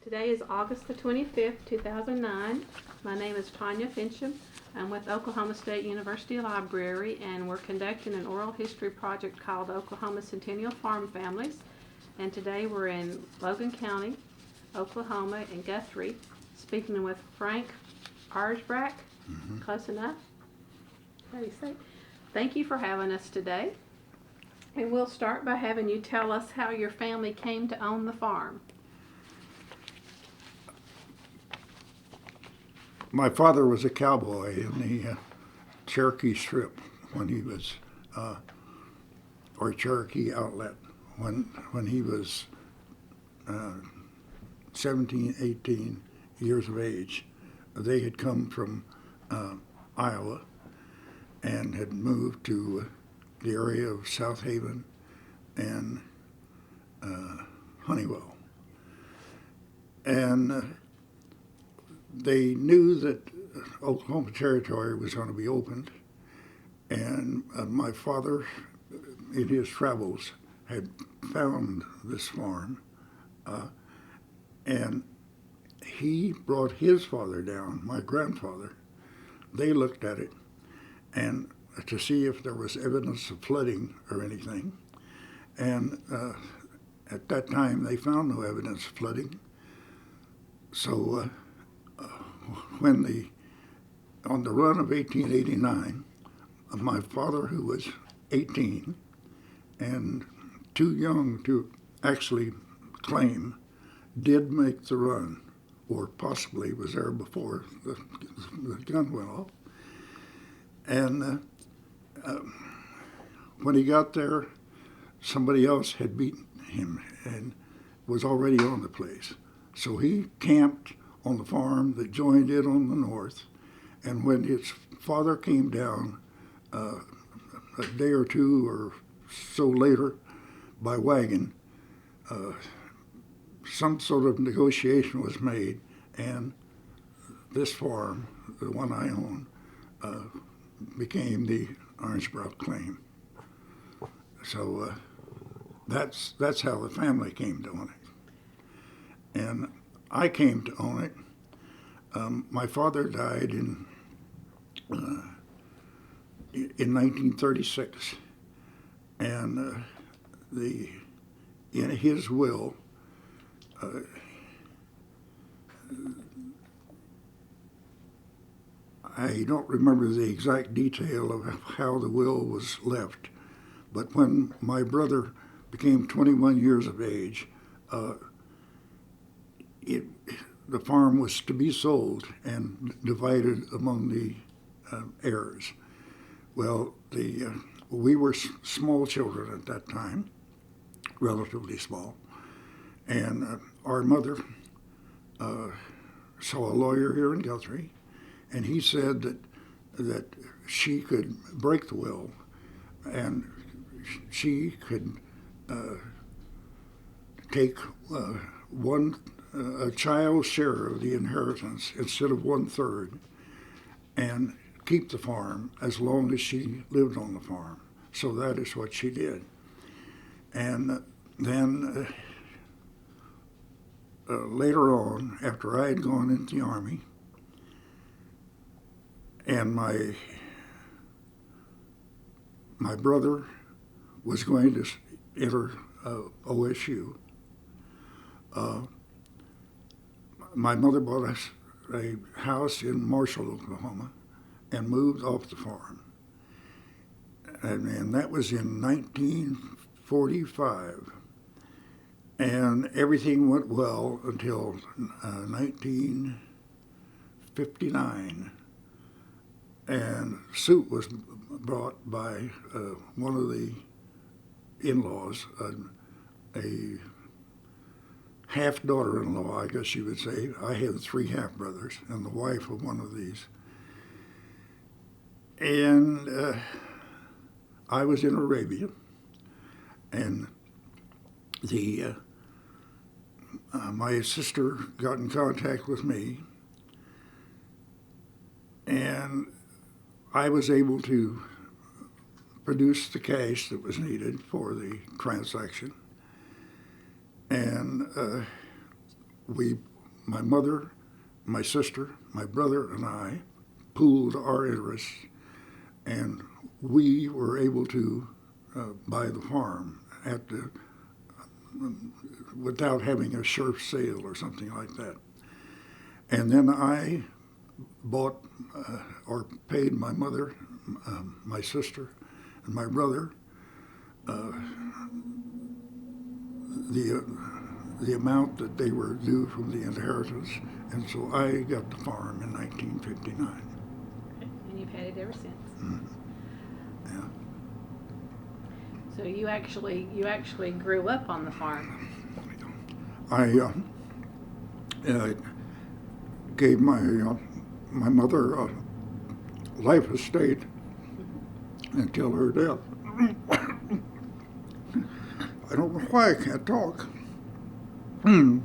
Today is August the 25th, 2009. My name is Tanya Finchum. I'm with Oklahoma State University Library, and we're conducting an oral history project called Oklahoma Centennial Farm Families. And today we're in Logan County, Oklahoma, in Guthrie, speaking with Frank Ahrnsbrak. Close enough? How do you say? Thank you for having us today. And we'll start by having you tell us how your family came to own the farm. My father was a cowboy in the Cherokee Strip when he was, or Cherokee Outlet, when he was 17, 18 years of age. They had come from Iowa and had moved to the area of South Haven and Honeywell. And they knew that Oklahoma Territory was going to be opened, and my father, in his travels, had found this farm, and he brought his father down, my grandfather. They looked at it and to see if there was evidence of flooding or anything, and at that time they found no evidence of flooding. So on the run of 1889, my father, who was 18 and too young to actually claim, did make the run, or possibly was there before the gun went off. And when he got there, somebody else had beaten him and was already on the place. So he camped on the farm that joined it on the north, and when his father came down a day or two or so later by wagon, some sort of negotiation was made, and this farm, the one I own, became the Ahrnsbrak claim. So that's how the family came to own it. And I came to own it. My father died in 1936, and in his will, I don't remember the exact detail of how the will was left, but when my brother became 21 years of age, the farm was to be sold and divided among the heirs. Well, we were small children at that time, relatively small, and our mother saw a lawyer here in Guthrie, and he said that she could break the will, and she could take a child's share of the inheritance instead of 1/3, and keep the farm as long as she lived on the farm. So that is what she did. And then later on, after I had gone into the Army, and my brother was going to enter OSU, my mother bought us a house in Marshall, Oklahoma, and moved off the farm. And that was in 1945. And everything went well until 1959. And suit was brought by one of the in-laws, a half-daughter-in-law, I guess you would say. I had 3 half-brothers and the wife of one of these. And I was in Arabia, and my sister got in contact with me, and I was able to produce the cash that was needed for the transaction. And we my mother, my sister, my brother, and I pooled our interests, and we were able to buy the farm at the without having a sheriff sale or something like that. And then I bought or paid my mother, my sister, and my brother the amount that they were due from the inheritance, and so I got the farm in 1959. And you've had it ever since. Mm-hmm. Yeah. So you actually grew up on the farm. I gave my mother a life estate until her death. I don't know why I can't talk. In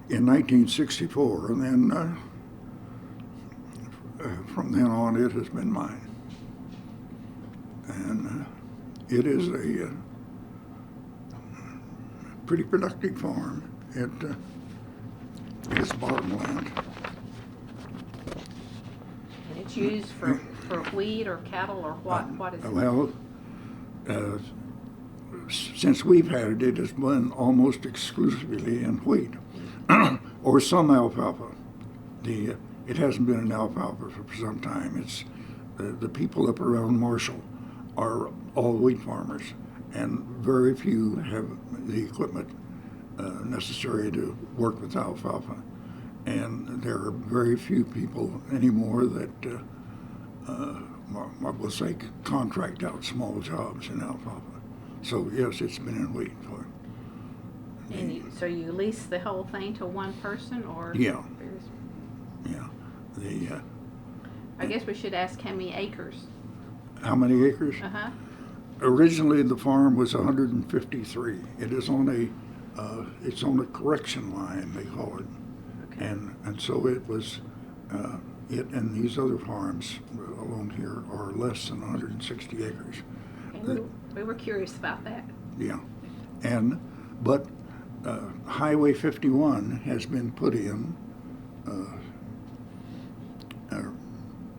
1964, and then from then on it has been mine. And it is a pretty productive farm. It's bottomland. And it's used for wheat or cattle or what? What is it? Well, since we've had it, it has been almost exclusively in wheat or some alfalfa. It hasn't been an alfalfa for some time. It's the people up around Marshall are all wheat farmers, and very few have the equipment necessary to work with alfalfa. And there are very few people anymore that I will say contract out small jobs in alfalfa. So yes, it's been in wheat for. And so you lease the whole thing to one person, or? Yeah. Yeah. I guess we should ask how many acres. How many acres? Originally, the farm was 153. It is on it's on a correction line, they call it. Okay. And so it was. It and these other farms along here are less than 160 acres. Okay, we were curious about that. Yeah, but Highway 51 has been put in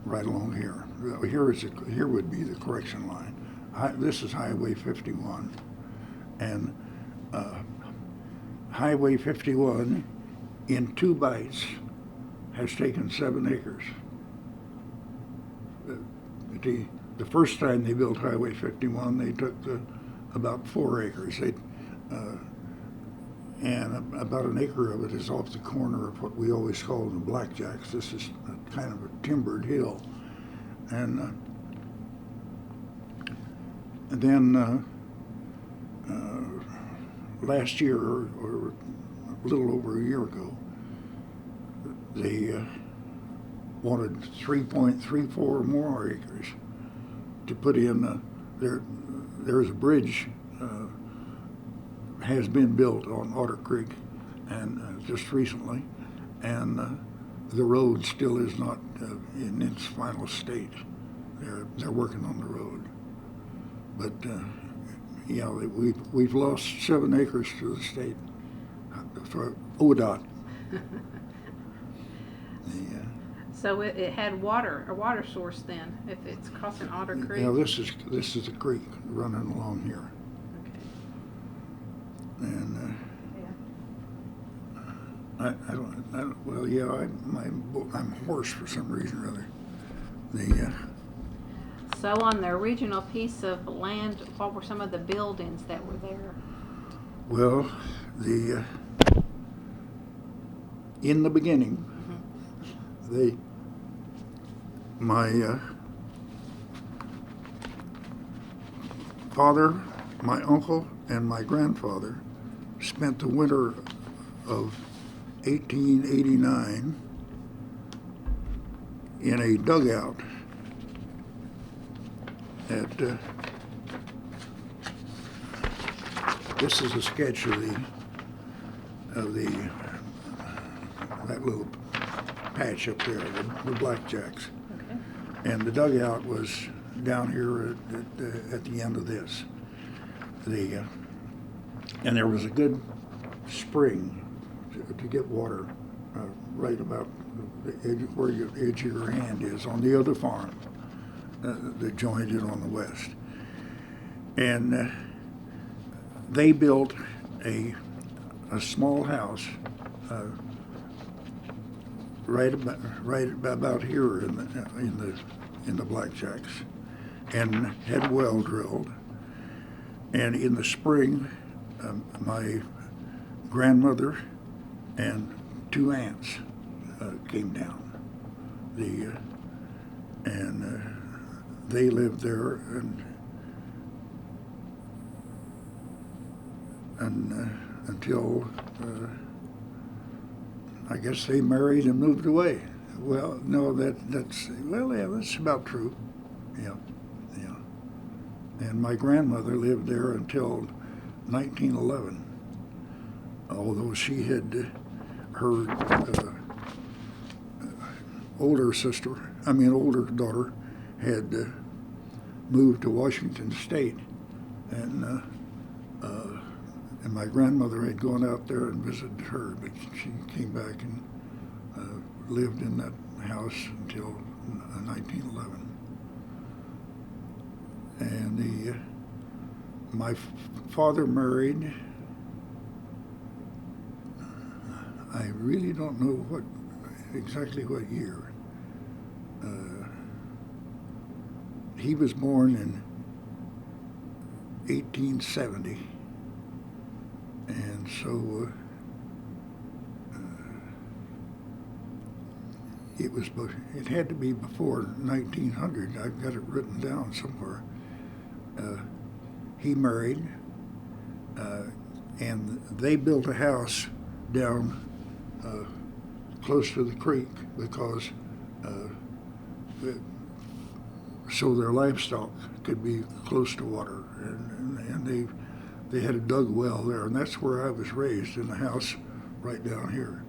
right along here. Here would be the correction line. This is Highway 51, and Highway 51 in 2 bites has taken 7 acres. The first time they built Highway 51, they took about 4 acres. And about an acre of it is off the corner of what we always call the Blackjacks. This is kind of a timbered hill. And then last year, or a little over a year ago, they wanted 3.34 more acres to put in. There's a bridge has been built on Otter Creek, and just recently, and the road still is not in its final state. They're working on the road, but yeah, we've lost 7 acres to the state for ODOT. So it had a water source then, if it's crossing Otter Creek? Yeah, this is a creek running along here. Okay. And yeah. I don't. Well, yeah, I'm hoarse for some reason or other. So on the original piece of land, what were some of the buildings that were there? Well, in the beginning, my father, my uncle, and my grandfather spent the winter of 1889 in a dugout at this is a sketch of that little patch up there, the Blackjacks. Okay. And the dugout was down here at the end of this. And there was a good spring to get water right about the edge, where the edge of your hand is on the other farm that joined it on the west. And they built a small house right about here in the Blackjacks, and had well drilled. And in the spring, my grandmother and two aunts came down. They lived there, and until I guess they married and moved away. Well, no, that's about true. Yeah. And my grandmother lived there until 1911, although she had her older daughter had moved to Washington State, and my grandmother had gone out there and visited her, but she came back and lived in that house until 1911. And my father married, I really don't know exactly what year. He was born in 1870, and so it had to be before 1900. I've got it written down somewhere. He married, and they built a house down close to the creek because so their livestock could be close to water, and they had a dug well there, and that's where I was raised, in the house right down here.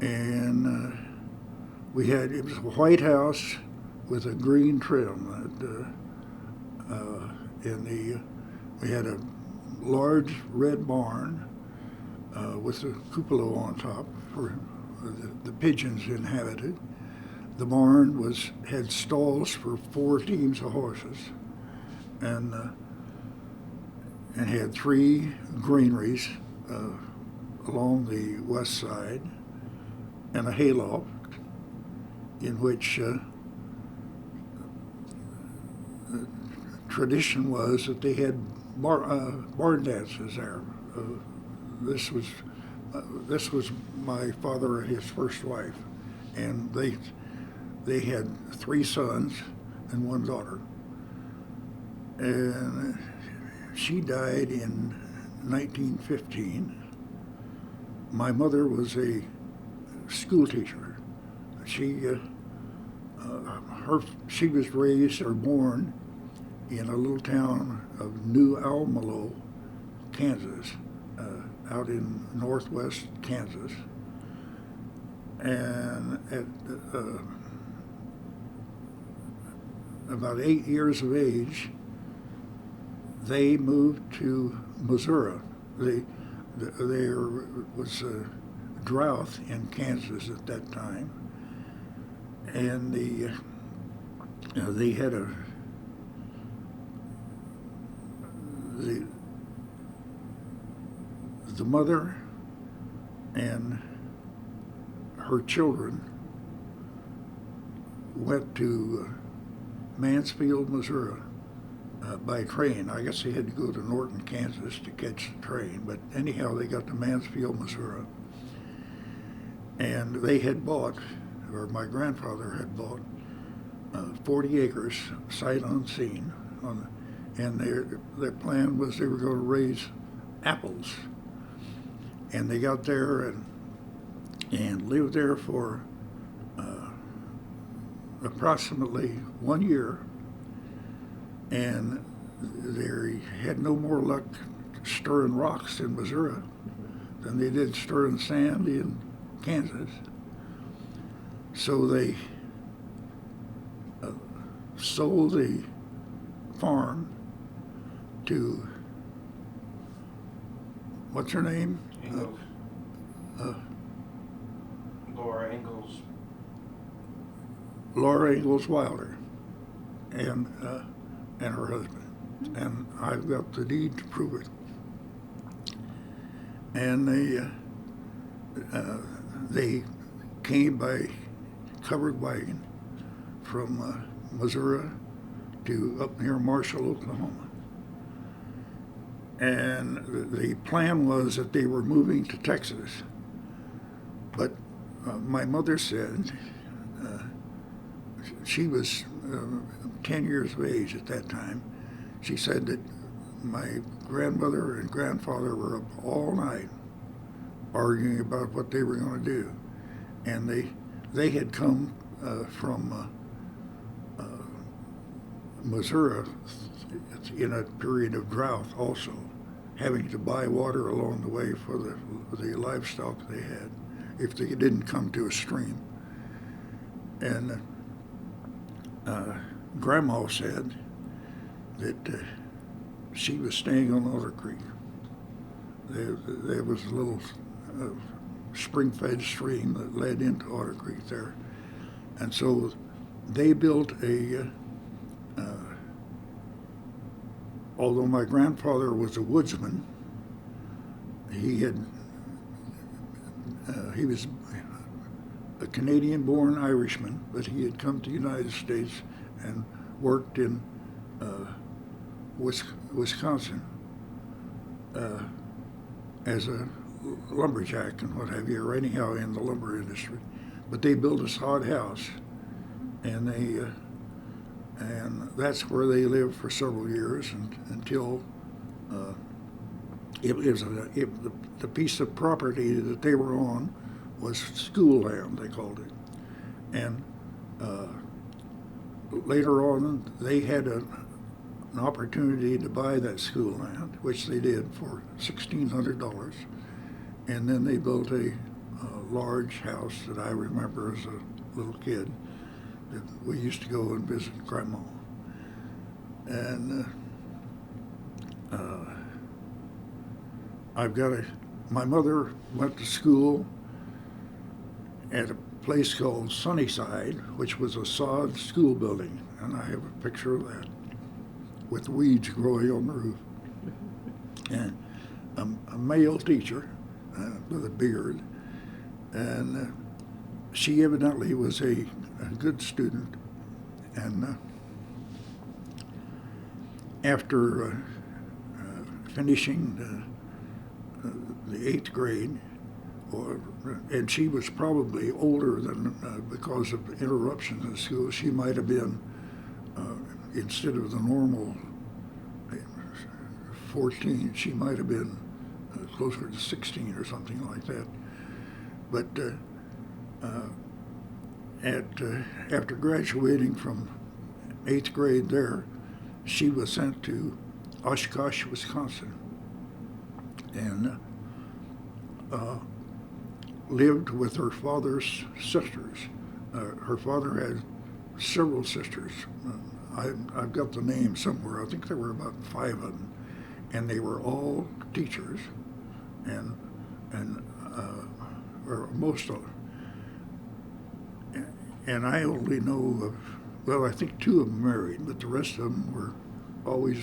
And it was a white house with a green trim, we had a large red barn with a cupola on top for the pigeons inhabited. The barn had stalls for 4 teams of horses, and had 3 granaries along the west side, and a hayloft in which the tradition was that they had barn dances there. This was my father and his first wife, and they had 3 sons and 1 daughter. And she died in 1915. My mother was a school teacher. She was raised or born in a little town of New Almelo, Kansas, out in northwest Kansas. And at about 8 years of age, they moved to Missouri. There was a drought in Kansas at that time, and they had the mother and her children went to Mansfield, Missouri by train. I guess they had to go to Norton, Kansas to catch the train, but anyhow they got to Mansfield, Missouri. And they had bought, or my grandfather had bought, 40 acres, sight unseen, and their plan was they were going to raise apples. And they got there and lived there for approximately 1 year, and they had no more luck stirring rocks in Missouri than they did stirring sand in Kansas. So they sold the farm to what's her name? Ingalls. Laura Ingalls. Laura Ingalls Wilder, and her husband, and I've got the deed to prove it. And they came by covered wagon from Missouri to up near Marshall, Oklahoma. And the plan was that they were moving to Texas. But my mother said, she was 10 years of age at that time, she said that my grandmother and grandfather were up all night arguing about what they were going to do. And they had come from Missouri in a period of drought also, having to buy water along the way for the livestock they had if they didn't come to a stream. And Grandma said that she was staying on Otter Creek. There was a little spring-fed stream that led into Otter Creek there. And so they built although my grandfather was a woodsman, he was a Canadian-born Irishman, but he had come to the United States and worked in Wisconsin as a lumberjack and what have you, or anyhow in the lumber industry. But they built a sod house, and and that's where they lived for several years until the piece of property that they were on was school land, they called it. And later on, they had an opportunity to buy that school land, which they did for $1,600. And then they built a large house that I remember as a little kid that we used to go and visit Grandma. And my mother went to school at a place called Sunnyside, which was a sod school building, and I have a picture of that with weeds growing on the roof. And a male teacher with a beard, and she evidently was a good student. And after finishing the 8th grade, and she was probably older than, because of interruptions in school, she might have been, instead of the normal 14, she might have been closer to 16 or something like that. But after graduating from 8th grade there, she was sent to Oshkosh, Wisconsin, and lived with her father's sisters. Her father had several sisters. I've got the name somewhere. I think there were about 5 of them, and they were all teachers, or most of them. And I only know of, well, I think 2 of them married, but the rest of them were always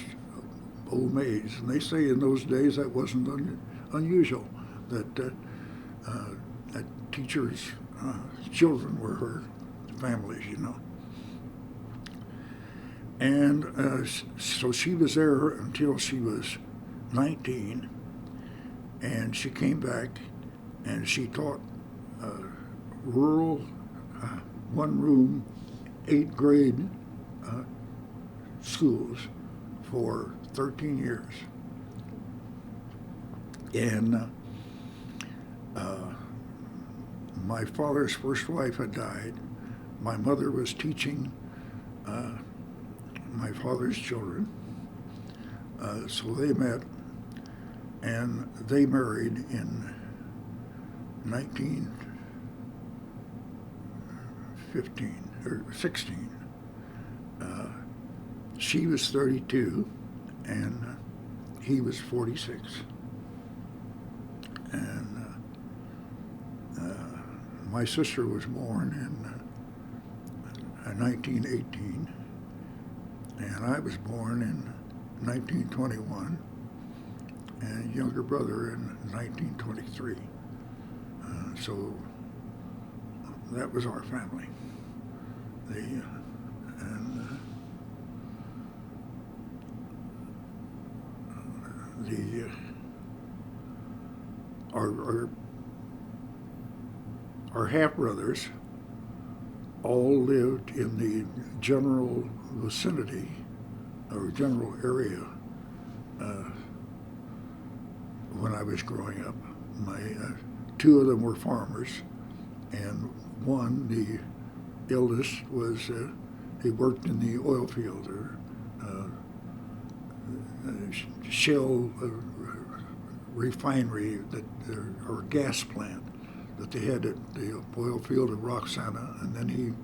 old maids. And they say in those days that wasn't unusual, that that teachers' children were her families, you know. And so she was there until she was 19, and she came back and she taught rural, one-room, 8th grade schools for 13 years. And my father's first wife had died. My mother was teaching my father's children. So they met, and they married in 1915 or 16. She was 32, and he was 46. And my sister was born in 1918, and I was born in 1921, and younger brother in 1923. So that was our family. Our half brothers all lived in the general vicinity or general area when I was growing up. Two of them were farmers, and one, the eldest, was he worked in the oil field or shell refinery or gas plant that they had at the oil field of Roxana, and then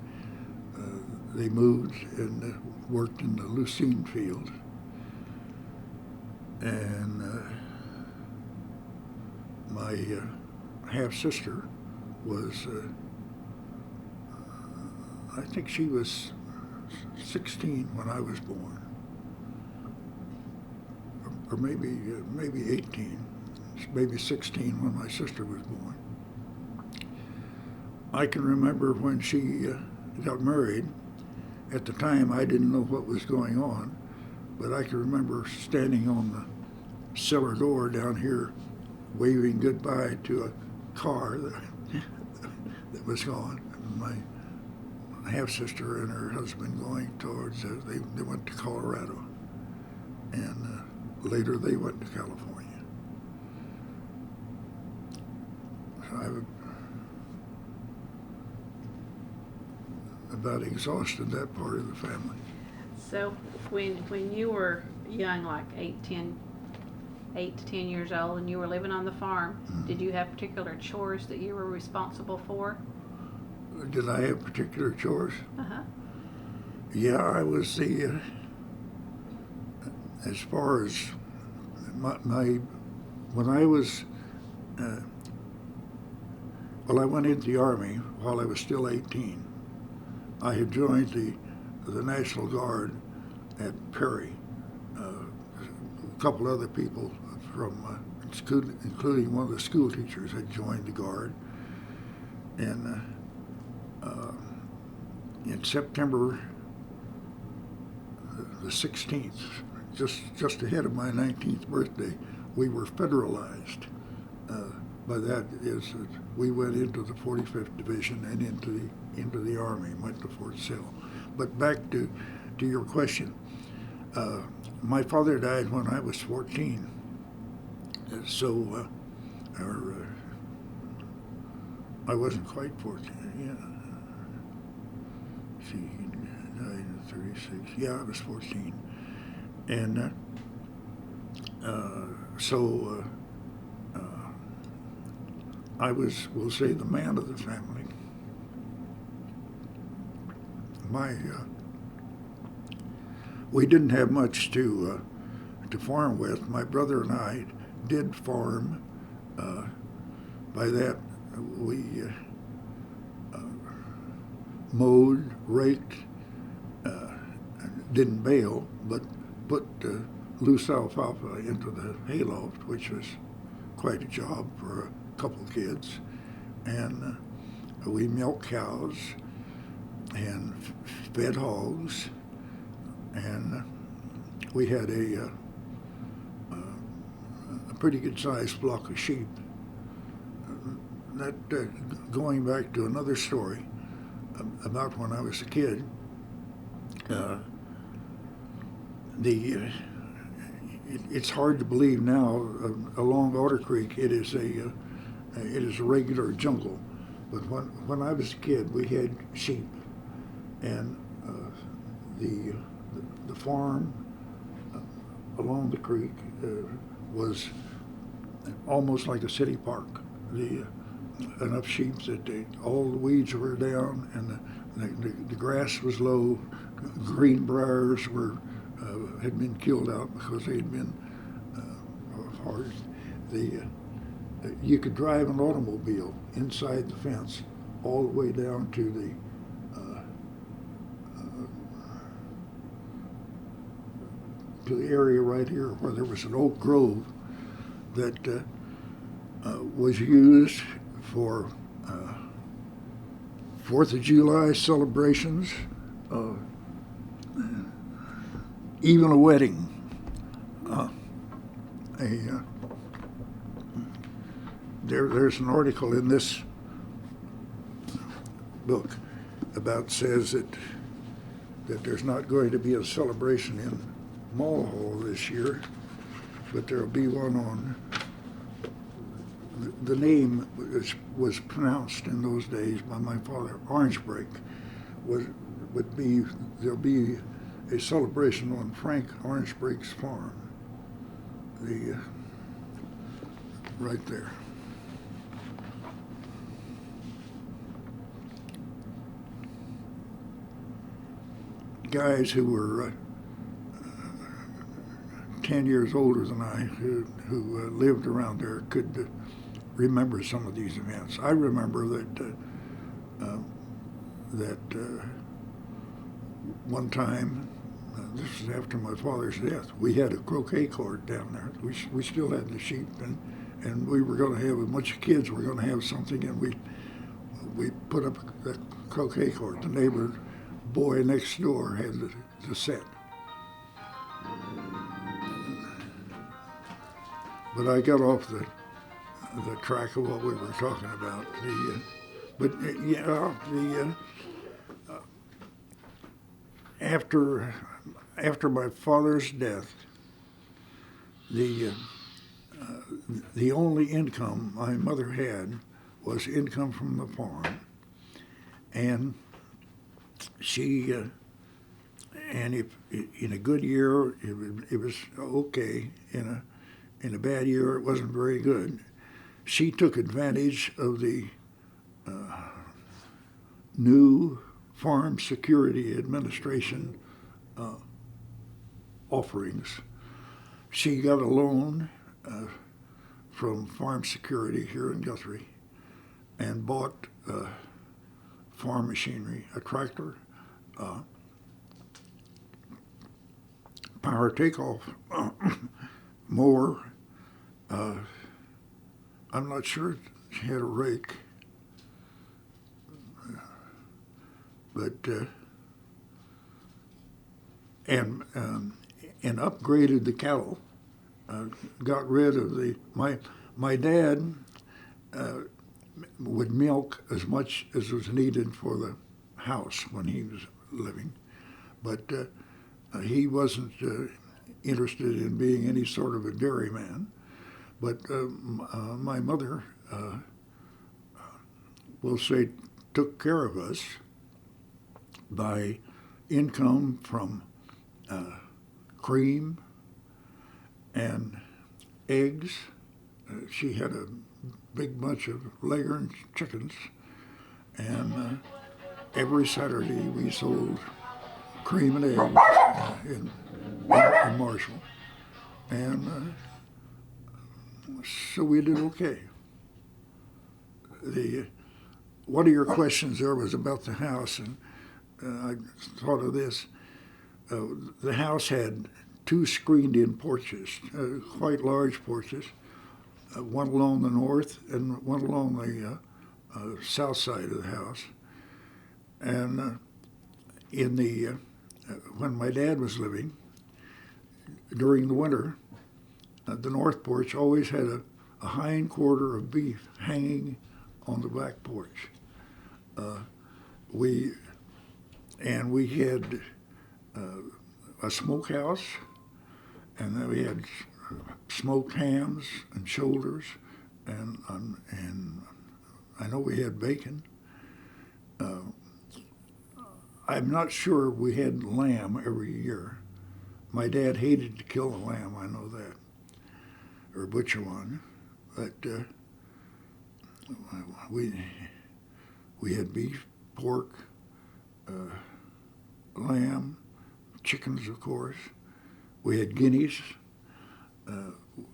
they moved and worked in the leasing field. And my half sister was, I think she was 16 when I was born, or maybe 18, maybe 16 when my sister was born. I can remember when she got married. At the time, I didn't know what was going on, but I can remember standing on the cellar door down here, waving goodbye to a car that was gone. My half-sister and her husband going towards, they went to Colorado, and later they went to California. So I about exhausted that part of the family. So when you were young, like 8 to 10 years old, and you were living on the farm, Mm-hmm. did you have particular chores that you were responsible for? Did I have particular chores? Uh-huh. Yeah, I was the, as far as when I was, I went into the Army while I was still 18. I had joined the National Guard at Perry. A couple other people from, including one of the school teachers, had joined the Guard. And in September the 16th, just ahead of my 19th birthday, we were federalized. By that is that we went into the 45th Division and into the Army, went to Fort Sill. But back to your question, my father died when I was 14, so I wasn't quite 14. Yeah, he died in 36. Yeah, I was 14, and so. I was, we'll say, the man of the family. We didn't have much to farm with. My brother and I did farm. By that, we mowed, raked, didn't bale, but put loose alfalfa into the hayloft, which was quite a job for a couple kids, and we milked cows and fed hogs, and we had a pretty good sized flock of sheep. That going back to another story about when I was a kid, it's hard to believe now. Along Otter Creek, it is a regular jungle. But when I was a kid, we had sheep, and the farm along the creek was almost like a city park. Enough sheep that all the weeds were down, and the grass was low. Greenbriers had been killed out because they had been hard. you could drive an automobile inside the fence all the way down to the area right here where there was an oak grove that was used for 4th of July celebrations, even a wedding. There's an article in this book about says that there's not going to be a celebration in Mall Hall this year, but there'll be one on. The name was pronounced in those days by my father, Ahrnsbrak. There'll be a celebration on Frank Ahrnsbrak's farm. Right there. Guys who were 10 years older than I, who lived around there, could remember some of these events. I remember that one time, this is after my father's death, we had a croquet court down there. We still had the sheep, and we were going to have a bunch of kids. Were going to have something, and we put up a croquet court. The neighbor boy next door had the set. But I got off the track of what we were talking about. After my father's death, the only income my mother had was income from the farm, and she and if in a good year it was okay, in a bad year it wasn't very good. She took advantage of the new Farm Security Administration offerings. She got a loan from Farm Security here in Guthrie and bought farm machinery, a tractor, power takeoff mower. I'm not sure she had a rake, but and upgraded the cattle. Got rid of my dad would milk as much as was needed for the house when he was living, but he wasn't interested in being any sort of a dairyman. But my mother, we'll say, took care of us by income from cream and eggs. She had a big bunch of Leghorn chickens, and every Saturday we sold cream and eggs in Marshall, and so we did okay. One of your questions there was about the house, and I thought of this. The house had two screened-in porches, quite large porches, one along the north and one along the south side of the house. And when my dad was living, during the winter, the north porch always had a hind quarter of beef hanging on the back porch. We had a smokehouse, and then we had smoked hams and shoulders, and I know we had bacon. I'm not sure we had lamb every year. My dad hated to kill a lamb, I know that, or butcher one, but we had beef, pork, lamb, chickens, of course. We had guineas,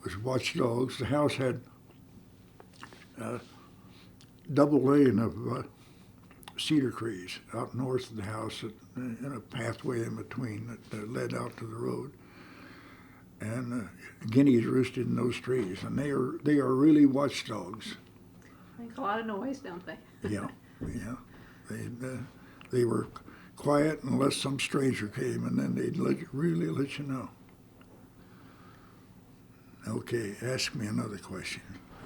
was watchdogs. The house had double lane of cedar trees out north of the house and a pathway in between that led out to the road. And guineas roosted in those trees, and they are really watchdogs. Make a lot of noise, don't they? Yeah, yeah. They were quiet unless some stranger came, and then they'd really let you know. Okay, ask me another question.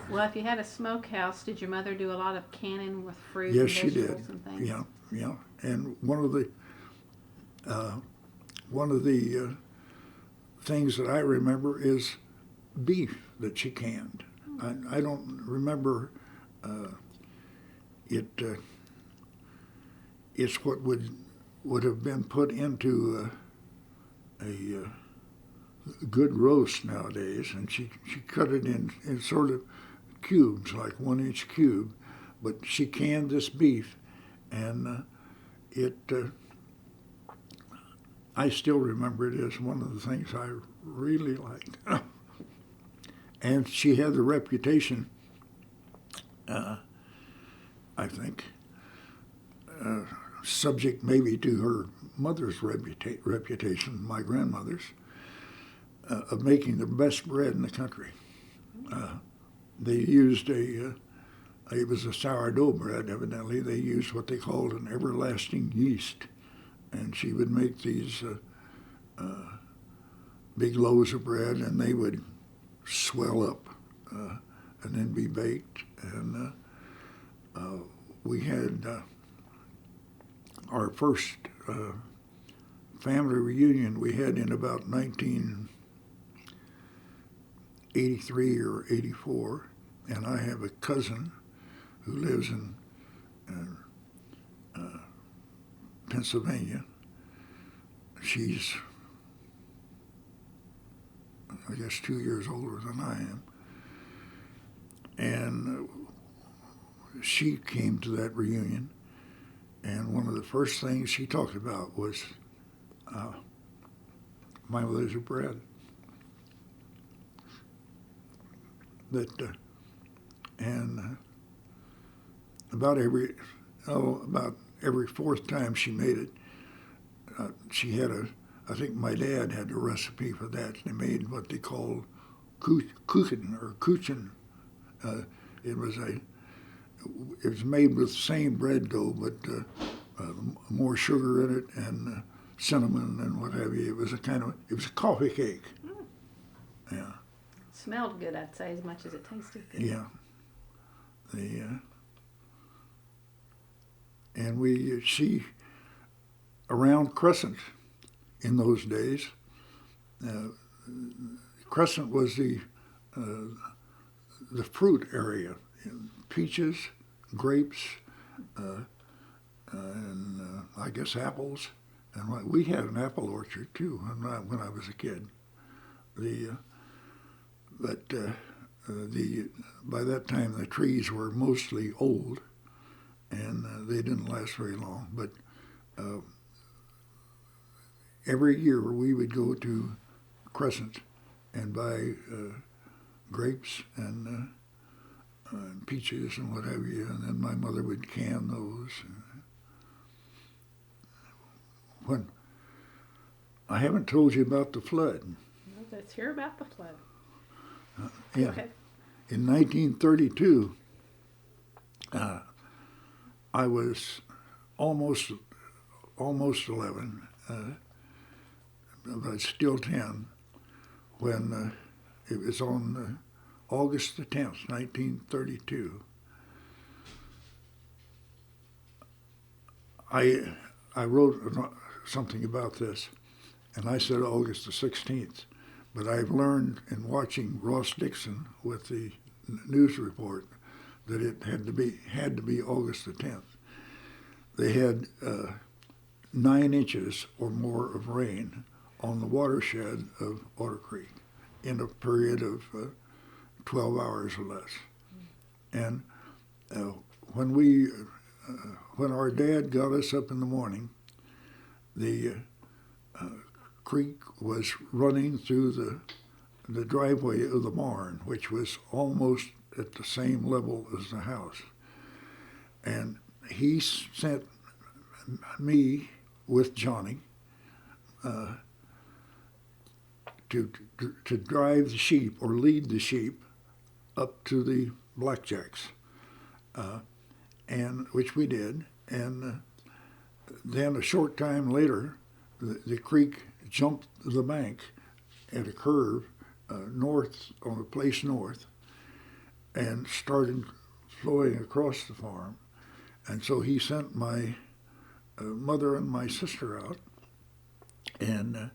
Well, if you had a smokehouse, did your mother do a lot of canning with fruit Yes, and she did. vegetables and things? Yeah, yeah. And one of the things that I remember is beef that she canned. I don't remember it. It's what would have been put into a good roast nowadays, and she cut it in sort of cubes, like 1 inch cube. But she canned this beef, and I still remember it as one of the things I really liked. And she had the reputation, I think, subject maybe to her mother's reputation, my grandmother's, of making the best bread in the country. They used it was a sourdough bread, evidently. They used what they called an everlasting yeast. And she would make these big loaves of bread, and they would swell up and then be baked. And we had our first family reunion we had in about 1983 or 84, and I have a cousin who lives in Pennsylvania. She's, I guess, 2 years older than I am. And she came to that reunion, and one of the first things she talked about was my mother's bread. And about every fourth time she made it, she had I think my dad had a recipe for that. They made what they called kuchen or kuchen. It was made with the same bread dough, but more sugar in it and cinnamon and what have you. It was a coffee cake. Mm. Yeah. Smelled good, I'd say, as much as it tasted good. Yeah. And she around Crescent in those days. Crescent was the fruit area, peaches, grapes, and I guess apples. And we had an apple orchard too when I was a kid. By that time the trees were mostly old, and they didn't last very long. But every year we would go to Crescent and buy grapes and peaches and what have you, and then my mother would can those. When I haven't told you about the flood. Well, let's hear about the flood. Yeah. Go ahead. In 1932, I was almost 11, but still 10, when it was on August the 10th, 1932. I wrote something about this, and I said August the 16th. But I've learned in watching Ross Dixon with the news report that it had to be August the 10th. They had 9 inches or more of rain on the watershed of Otter Creek in a period of 12 hours or less. And when our dad got us up in the morning, the creek was running through the driveway of the barn, which was almost at the same level as the house. And he sent me with Johnny to drive the sheep or lead the sheep up to the blackjacks, and which we did. And then a short time later, the creek jumped the bank at a curve north, on a place north, and started flowing across the farm. And so he sent my mother and my sister out, and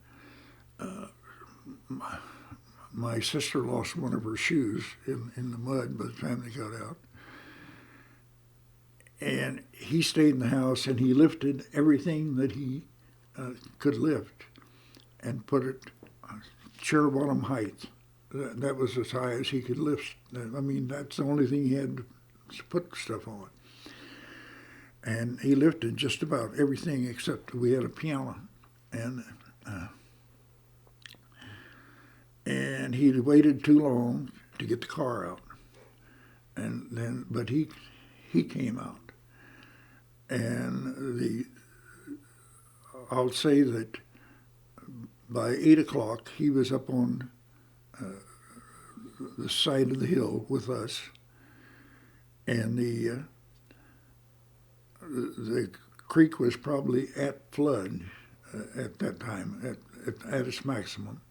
my sister lost one of her shoes in the mud by the time they got out. And he stayed in the house, and he lifted everything that he could lift and put it chair bottom height. That was as high as he could lift. I mean, that's the only thing he had to put stuff on. And he lifted just about everything except we had a piano. And he'd waited too long to get the car out. And then, but he came out. And I'll say that by 8 o'clock, he was up on the side of the hill with us. And the creek was probably at flood at that time, at its maximum.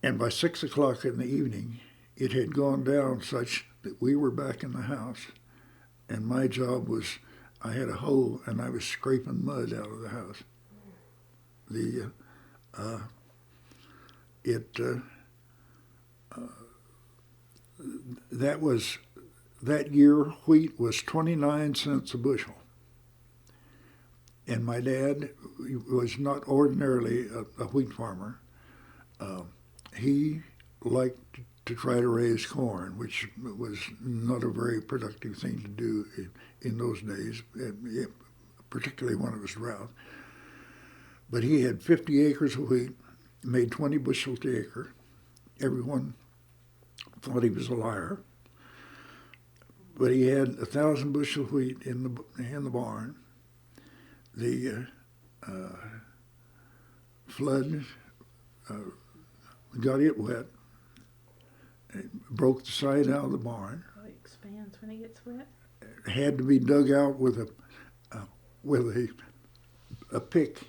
And by 6 o'clock in the evening, it had gone down such that we were back in the house. And my job was, I had a hoe and I was scraping mud out of the house. That year, wheat was 29 cents a bushel. And my dad was not ordinarily a wheat farmer. He liked to try to raise corn, which was not a very productive thing to do in those days, particularly when it was drought. But he had 50 acres of wheat, made 20 bushels to acre. Everyone thought he was a liar. But he had 1,000 bushel of wheat in the barn. The flood got it wet. It broke the side out of the barn. It expands when it gets wet. It had to be dug out with a pick,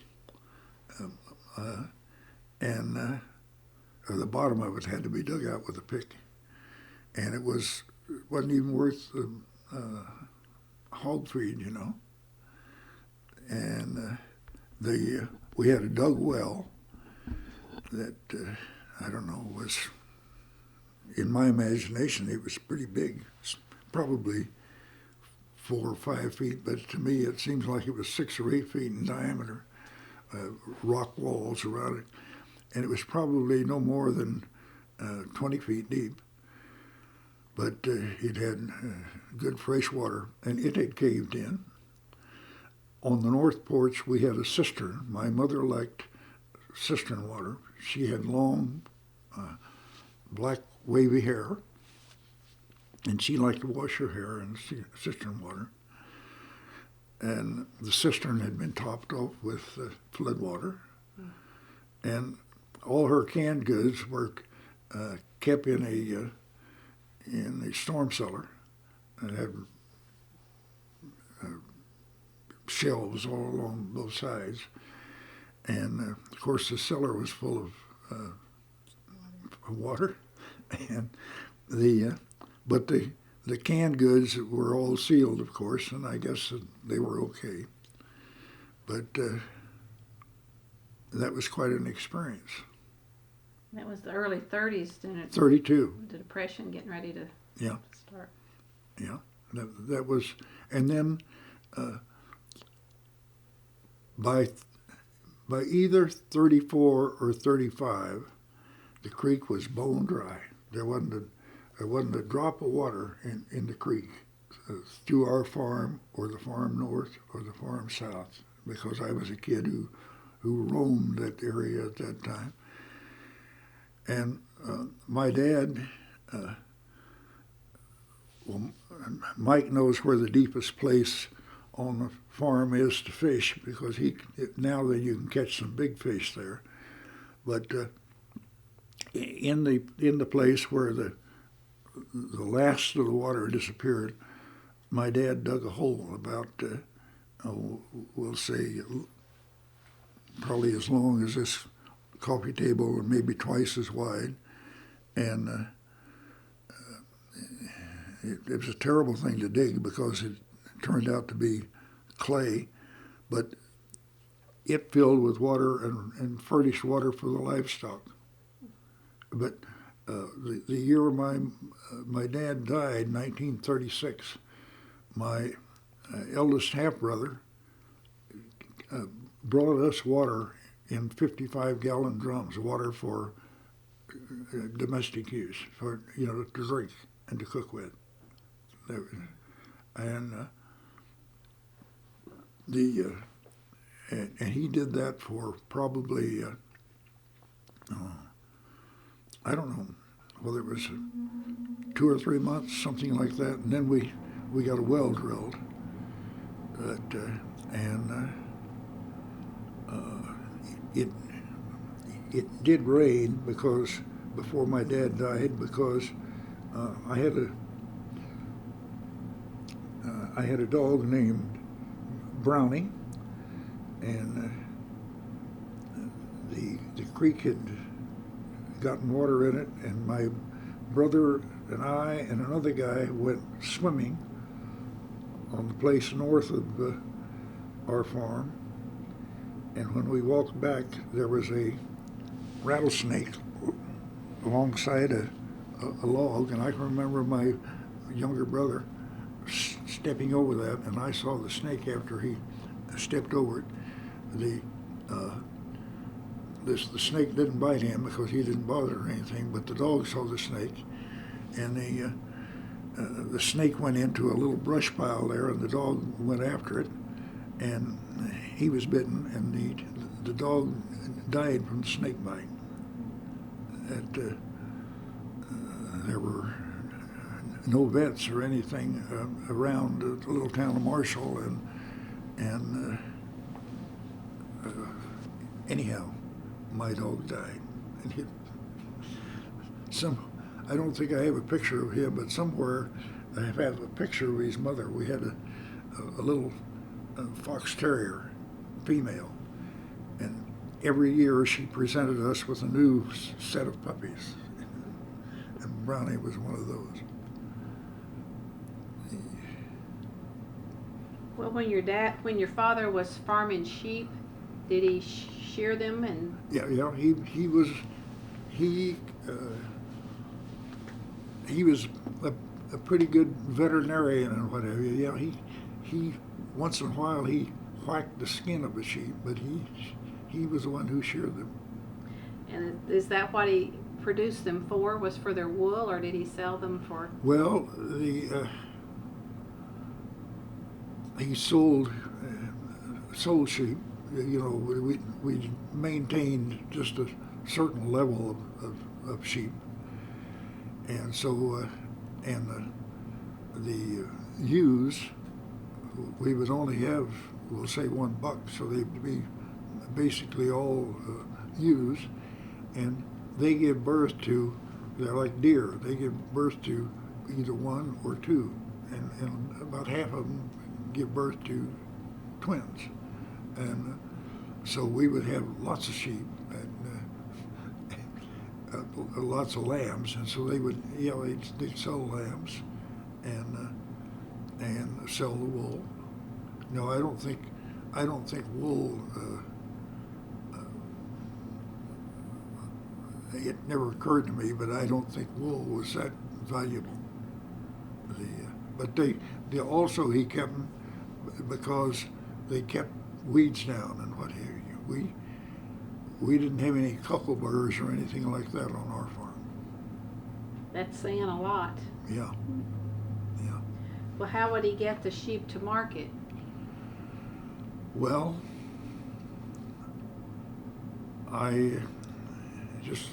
and the bottom of it had to be dug out with a pick, and it wasn't even worth hog feed, you know. And we had a dug well that I don't know, was, in my imagination, it was pretty big, probably 4 or 5 feet, but to me it seems like it was 6 or 8 feet in diameter, rock walls around it, and it was probably no more than 20 feet deep. But it had good fresh water, and it had caved in. On the north porch, we had a cistern. My mother liked cistern water. She had long, black, wavy hair, and she liked to wash her hair in cistern water. And the cistern had been topped off with flood water, and all her canned goods were kept in a storm cellar that had shelves all along both sides. And of course the cellar was full of water. And but the canned goods were all sealed, of course, and I guess they were okay. But that was quite an experience. That was the early 30s, didn't it? 32. The Depression getting ready to start. Yeah, that was, and then by either 34 or 35, the creek was bone dry. There wasn't a drop of water in the creek through our farm or the farm north or the farm south, because I was a kid who roamed that area at that time. And my dad Well, Mike knows where the deepest place on the farm is to fish because now that you can catch some big fish there. But in the place where the last of the water disappeared, my dad dug a hole about we'll say probably as long as this coffee table and maybe twice as wide, and it was a terrible thing to dig because it turned out to be clay, but it filled with water and furnished water for the livestock. But the year my dad died, 1936, my eldest half-brother brought us water in 55-gallon drums, water for domestic use, for to drink and to cook with. And and he did that for probably I don't know whether it was 2 or 3 months, something like that, and then we got a well drilled. It did rain because before my dad died, because I had a dog named Brownie, and the creek had gotten water in it, and my brother and I and another guy went swimming on the place north of our farm, and when we walked back, there was a rattlesnake alongside a log, and I can remember my younger brother stepping over that, and I saw the snake after he stepped over it. The snake didn't bite him because he didn't bother or anything, but the dog saw the snake, and the snake went into a little brush pile there, and the dog went after it, and he was bitten, and the dog died from the snake bite. There were no vets or anything around the little town of Marshall, and anyhow, my dog died. And I don't think I have a picture of him, but somewhere I have a picture of his mother. We had a little fox terrier, female, and every year she presented us with a new set of puppies, and Brownie was one of those. Well, when your father was farming sheep, did he shear them and? Yeah, he was a pretty good veterinarian and what have you. Yeah, he once in a while he whacked the skin of a sheep, but he was the one who sheared them. And is that what he produced them for? Was for their wool, or did he sell them for? Well, he sold sheep. We maintained just a certain level of sheep, and so the ewes, we would only have, we'll say, $1, so they'd be basically all ewes, and they give birth to, they're like deer, they give birth to either one or two, and about half of them give birth to twins. And so we would have lots of sheep and lots of lambs, and so they would, they'd sell lambs and sell the wool. No, I don't think wool. It never occurred to me, but I don't think wool was that valuable. But they also, he kept them because they kept weeds down and what have you. We didn't have any cuckleburrs or anything like that on our farm. That's saying a lot. Yeah. Well, how would he get the sheep to market? Well, I just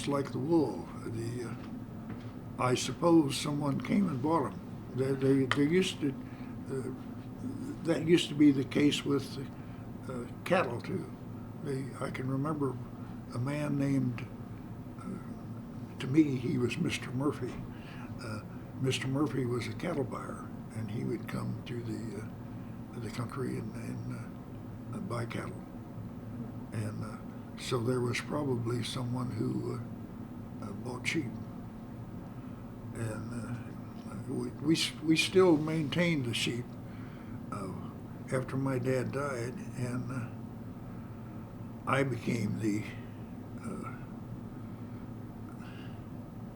like the wool. I suppose someone came and bought them. They used to, that used to be the case with cattle too. I can remember a man named, to me he was Mr. Murphy. Mr. Murphy was a cattle buyer, and he would come to the country and buy cattle. And so there was probably someone who bought sheep. And we still maintained the sheep after my dad died, and I became the,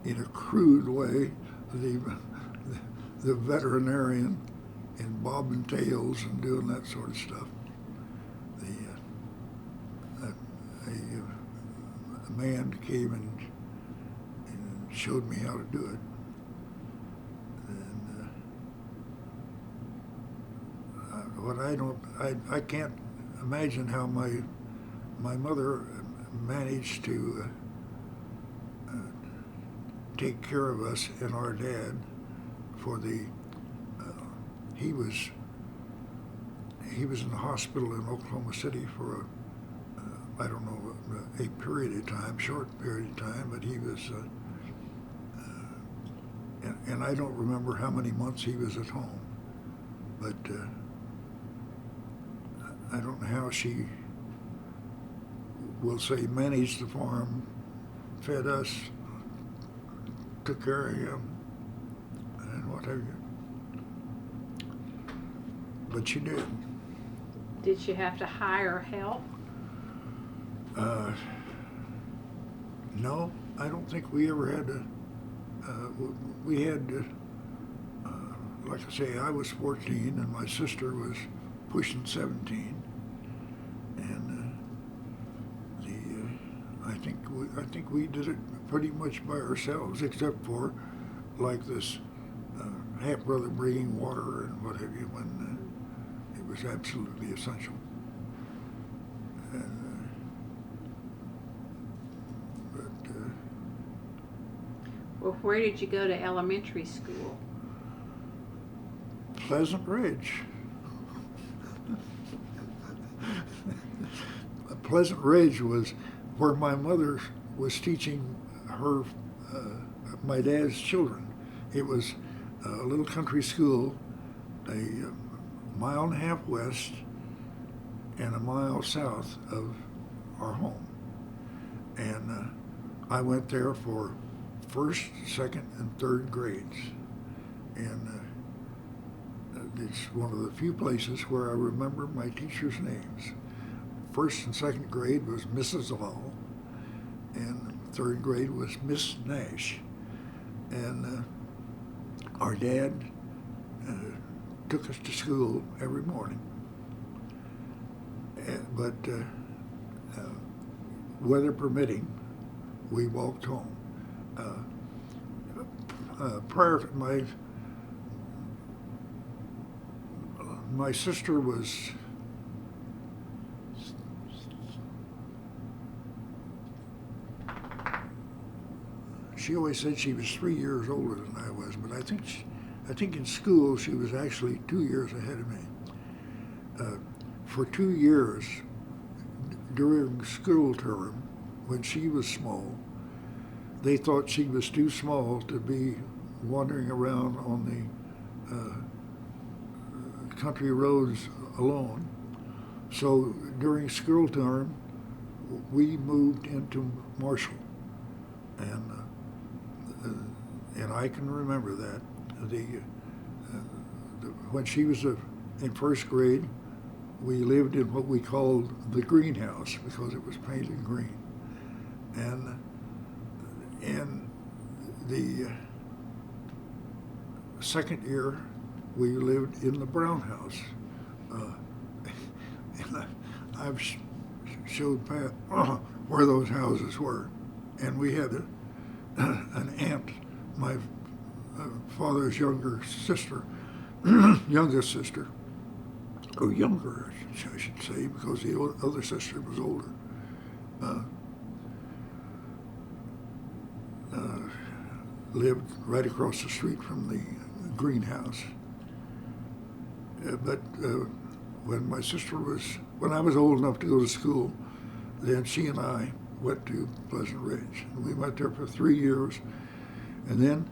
in a crude way, the veterinarian in bobbing tails and doing that sort of stuff. A man came and showed me how to do it. And I can't imagine how my mother managed to take care of us and our dad for he was in the hospital in Oklahoma City for I don't know, a period of time, short period of time, but he was, and I don't remember how many months he was at home, but I don't know how she, will say, managed the farm, fed us, took care of him, and what have you. But she did. Did she have to hire help? No, I don't think we ever had to. We had, like I say, I was 14 and my sister was pushing 17, and I think we did it pretty much by ourselves, except for like this half brother bringing water and what have you when it was absolutely essential. And, Well, where did you go to elementary school? Pleasant Ridge. Pleasant Ridge was where my mother was teaching her, my dad's children. It was a little country school, a mile and a half west and a mile south of our home. And I went there for first, second, and third grades. And it's one of the few places where I remember my teachers' names. First and second grade was Mrs. Hall, and third grade was Miss Nash. And our dad took us to school every morning. But weather permitting, we walked home. Prior to my sister was she always said she was 3 years older than I was, but I think in school she was actually 2 years ahead of me. For 2 years during school term, when she was small, they thought she was too small to be wandering around on the country roads alone. So during school term, we moved into Marshall, and I can remember that. When she was in first grade, we lived in what we called the greenhouse because it was painted green, and in the second year, we lived in the brown house. And I've showed Pat where those houses were. And we had an aunt, my father's youngest sister, or younger, I should say, because the other sister was older. lived right across the street from the greenhouse. But when when I was old enough to go to school, then she and I went to Pleasant Ridge. And we went there for 3 years. And then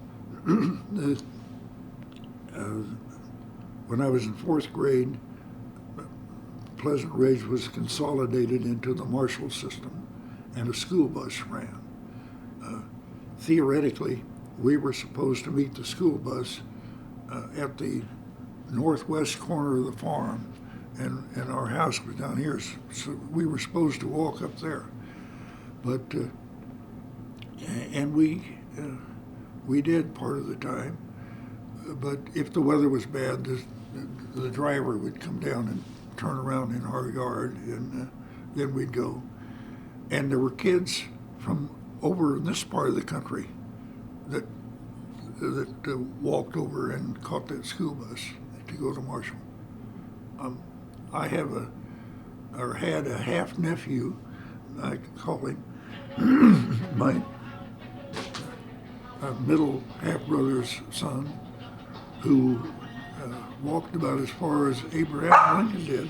when I was in 4th grade, Pleasant Ridge was consolidated into the Marshall system, and a school bus ran. Theoretically, we were supposed to meet the school bus at the northwest corner of the farm, and our house was down here, so we were supposed to walk up there. But and we did part of the time. But if the weather was bad, the driver would come down and turn around in our yard, and then we'd go. And there were kids from over in this part of the country that walked over and caught that school bus to go to Marshall. I have had a half nephew, I call him, my middle half brother's son, who walked about as far as Abraham Lincoln did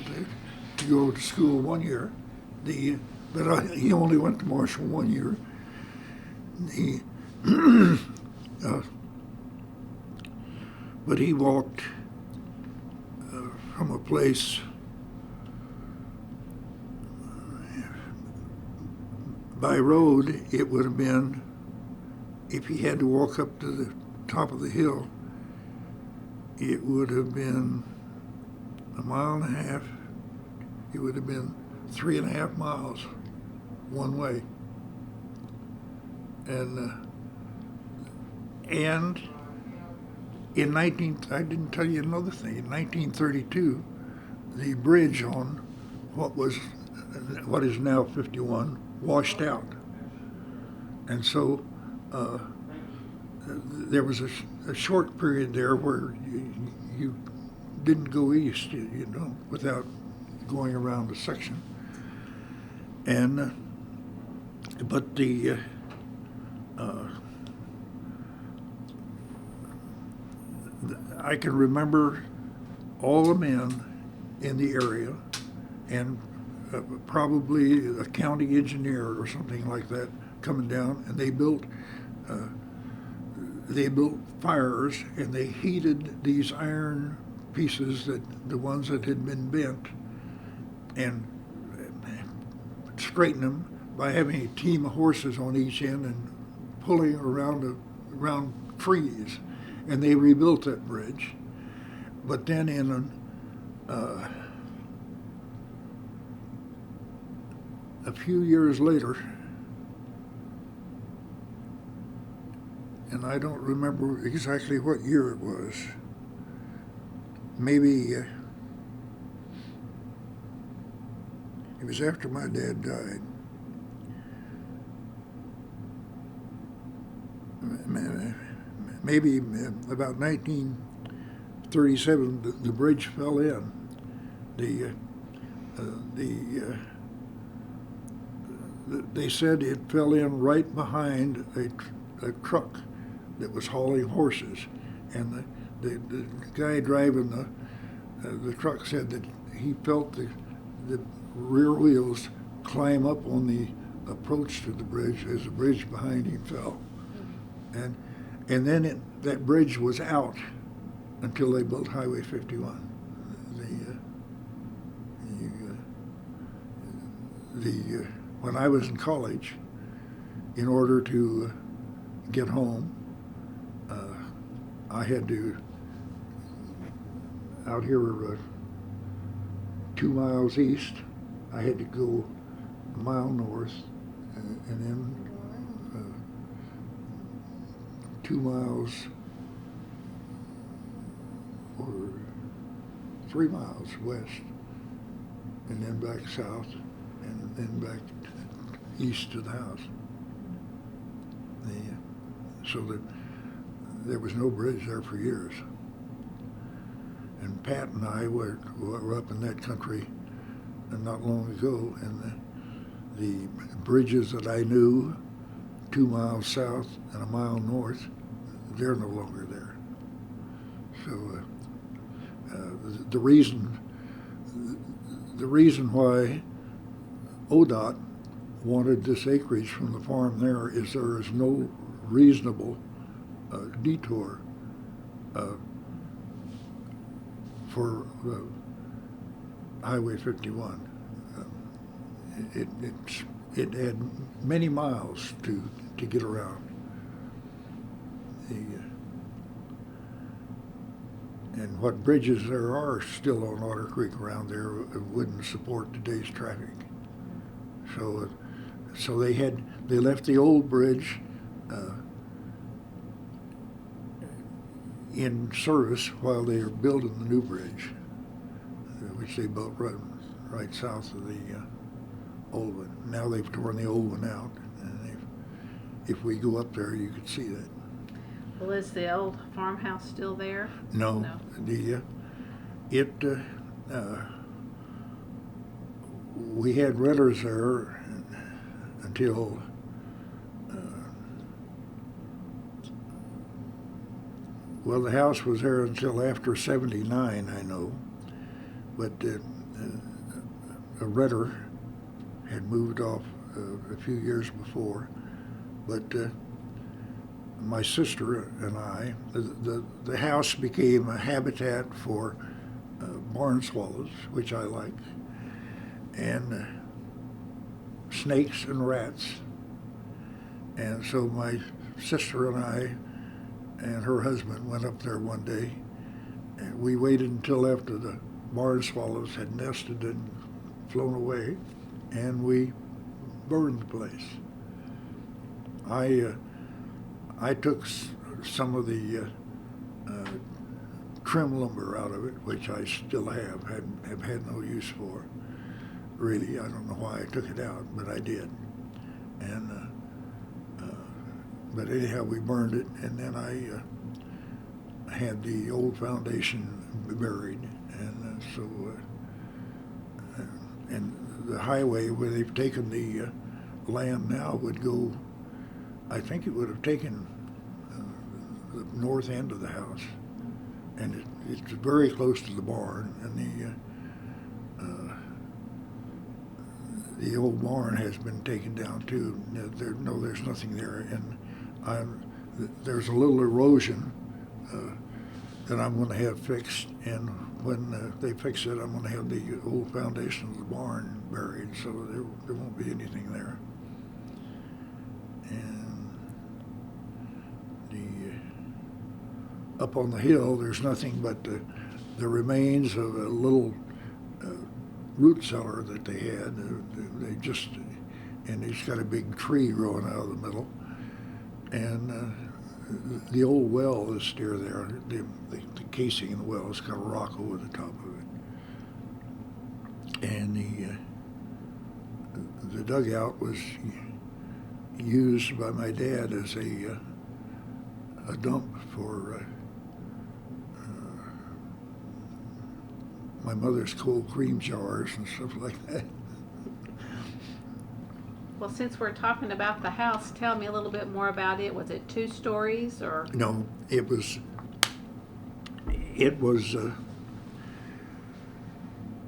to go to school 1 year. But he only went to Marshall 1 year. But he walked from a place by road. It would have been, if he had to walk up to the top of the hill, it would have been 1.5 miles. It would have been 3.5 miles one way. And I didn't tell you another thing. In 1932, the bridge on what is now 51 washed out, and so there was a short period there where you didn't go east, without going around the section. And but I can remember all the men in the area, and probably a county engineer or something like that coming down, and they built fires, and they heated these iron pieces, the ones that had been bent, and straighten them by having a team of horses on each end and pulling around trees. And they rebuilt that bridge. But then in a few years later, and I don't remember exactly what year it was, maybe it was after my dad died. Maybe about 1937, the bridge fell in. They said it fell in right behind a truck that was hauling horses, and the guy driving the truck said that he felt the rear wheels climb up on the approach to the bridge as the bridge behind him fell. And then that bridge was out until they built Highway 51. When I was in college, in order to get home, I had to, out here 2 miles east, I had to go a mile north, and then 2 miles or 3 miles west, and then back south, and then back east to the house. So that there was no bridge there for years. And Pat and I were up in that country not long ago, and the bridges that I knew 2 miles south and a mile north, they're no longer there. So the reason why ODOT wanted this acreage from the farm there is no reasonable detour for Highway 51. It had many miles to get around. And what bridges there are still on Otter Creek around there wouldn't support today's traffic. So they left the old bridge in service while they were building the new bridge, which they built right south of the old one. Now they've torn the old one out, and if we go up there, you could see that. Well, is the old farmhouse still there? No. We had renters there until well, the house was there until after '79, I know, but a renter had moved off a few years before, but my sister and I, the house became a habitat for barn swallows, which I like, and snakes and rats. And so my sister and I and her husband went up there one day, and we waited until after the barn swallows had nested and flown away, and we burned the place. I took some of the trim lumber out of it, which I still have had no use for. Really, I don't know why I took it out, but I did. And but anyhow, we burned it, and then I had the old foundation buried, and and the highway where they've taken the land now would go. I think it would have taken the north end of the house, and it's very close to the barn, and the old barn has been taken down too. There's nothing there, and there's a little erosion that I'm going to have fixed, and when they fix it, I'm going to have the old foundation of the barn buried, so there won't be anything there. And up on the hill, there's nothing but the remains of a little root cellar that they had. And it's got a big tree growing out of the middle. And the old well is still there. The casing in the well has got a rock over the top of it. And the dugout was used by my dad as a dump for my mother's cold cream jars and stuff like that. Well, since we're talking about the house, tell me a little bit more about it. Was it 2 stories or? No, it was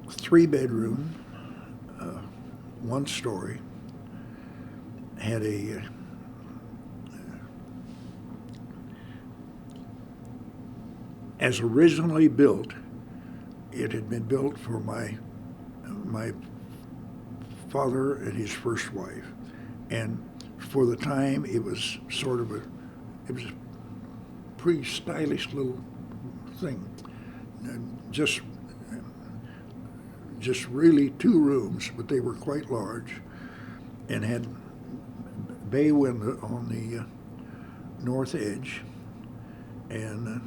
3-bedroom, 1 story. Had a as originally built, it had been built for my father and his first wife, and for the time it was a pretty stylish little thing, and just really 2 rooms, but they were quite large, and had bay window on the north edge, and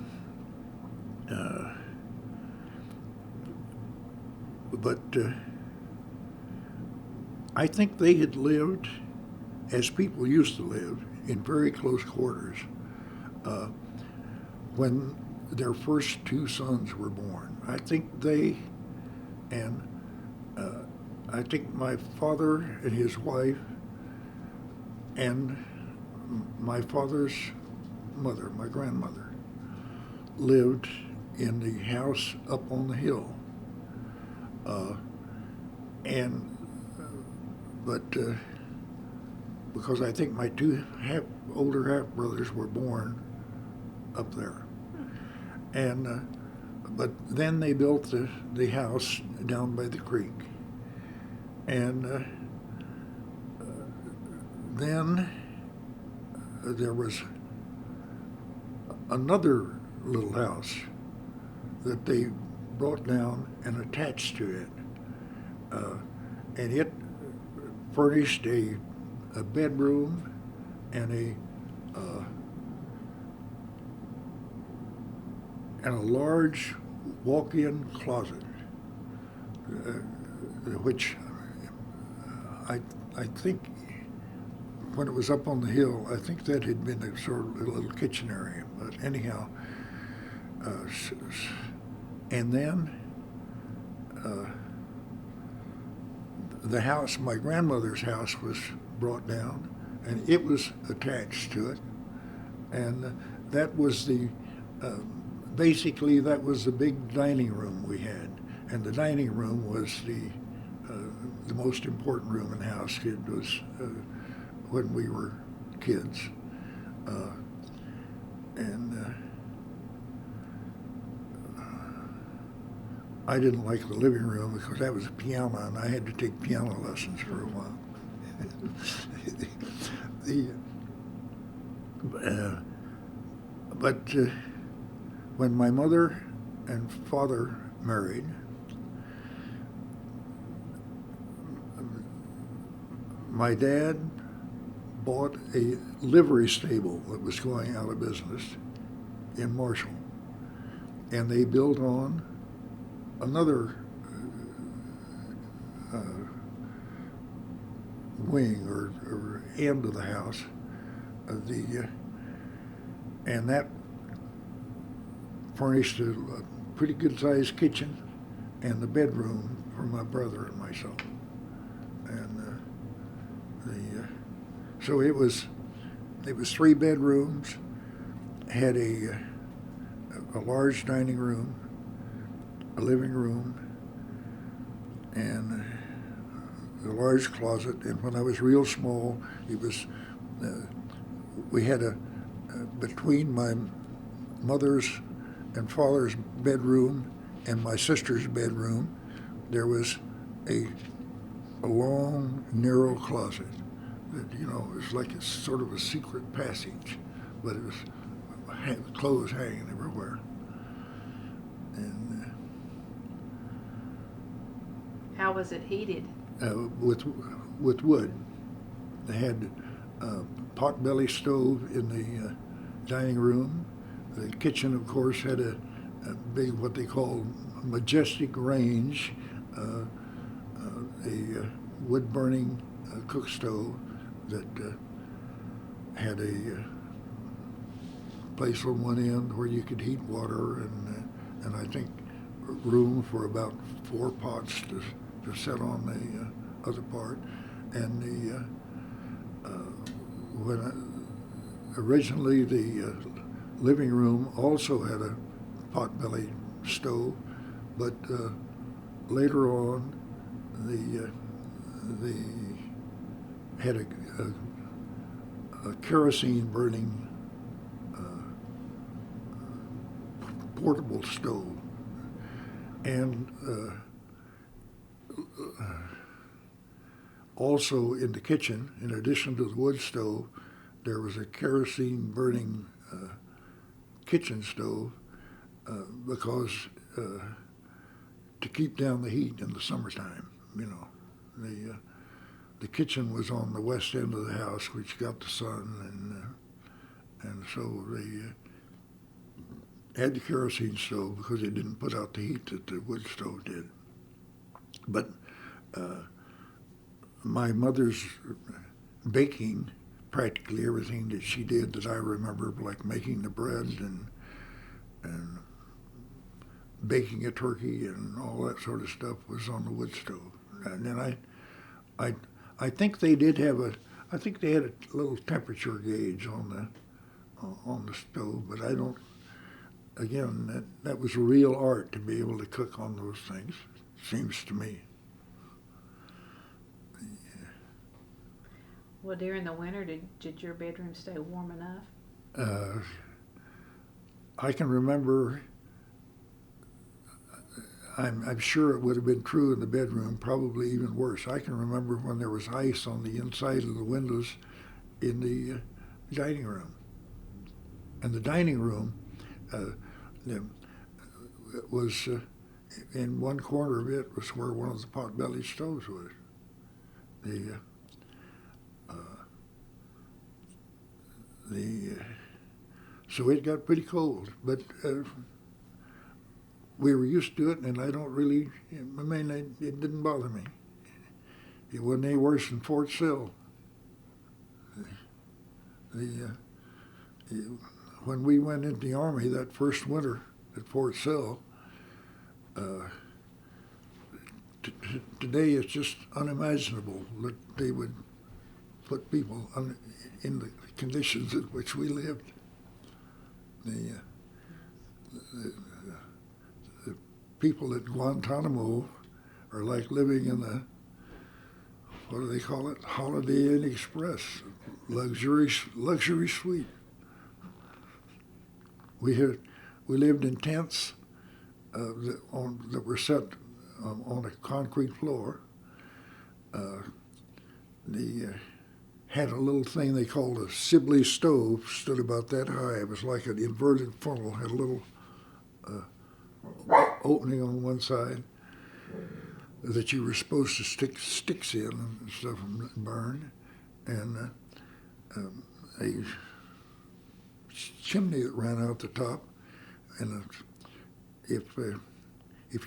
but I think they had lived as people used to live, in very close quarters, when their first 2 sons were born. I think I think my father and his wife and my father's mother, my grandmother, lived in the house up on the hill. But because I think my two older half brothers were born up there, and but then they built the house down by the creek, and then there was another little house that they brought down and attached to it, and it furnished a bedroom and a large walk-in closet, which I think when it was up on the hill, I think that had been a sort of a little kitchen area. But anyhow, and then the house, my grandmother's house, was brought down, and it was attached to it, and that was basically that was the big dining room we had, and the dining room was the most important room in the house. It was when we were kids, and I didn't like the living room because that was a piano, and I had to take piano lessons for a while. But when my mother and father married, my dad bought a livery stable that was going out of business in Marshall, and they built on another wing or end of the house, and that furnished a pretty good-sized kitchen and the bedroom for my brother and myself. And so it was 3 bedrooms, had a large dining room, a living room, and a large closet. And when I was real small, it was we had between my mother's and father's bedroom and my sister's bedroom, there was a long, narrow closet that, it was like a sort of a secret passage, but it was clothes hanging everywhere. And how was it heated? with wood. They had a potbelly stove in the dining room. The kitchen, of course, had a big, what they call majestic range, a wood-burning cook stove that had a place on one end where you could heat water, and I think room for about 4 pots to set on the other part. And originally the living room also had a potbelly stove, but later on the had a kerosene burning portable stove, and also in the kitchen, in addition to the wood stove, there was a kerosene burning kitchen stove because to keep down the heat in the summertime. The kitchen was on the west end of the house, which got the sun, and so they had the kerosene stove because it didn't put out the heat that the wood stove did. But my mother's baking, practically everything that she did that I remember, like making the bread and baking a turkey and all that sort of stuff, was on the wood stove. And then I think they did have I think they had a little temperature gauge on on the stove, but I don't. Again, that was real art to be able to cook on those things. Seems to me. Well, during the winter, did your bedroom stay warm enough? I can remember. I'm sure it would have been true in the bedroom, probably even worse. I can remember when there was ice on the inside of the windows in the dining room. And the dining room was, in one corner of it was where one of the pot-bellied stoves was. So it got pretty cold, but we were used to it, and I don't really, I mean, it didn't bother me. It wasn't any worse than Fort Sill. When we went into the Army that first winter at Fort Sill, today it's just unimaginable that they would put people in the conditions in which we lived. The people at Guantanamo are like living in the, what do they call it, Holiday Inn Express, luxury suite. We lived in tents that were set on a concrete floor. They had a little thing they called a Sibley stove, stood about that high. It was like an inverted funnel, had a little opening on one side that you were supposed to stick sticks in and stuff and burn, and a chimney that ran out the top. And if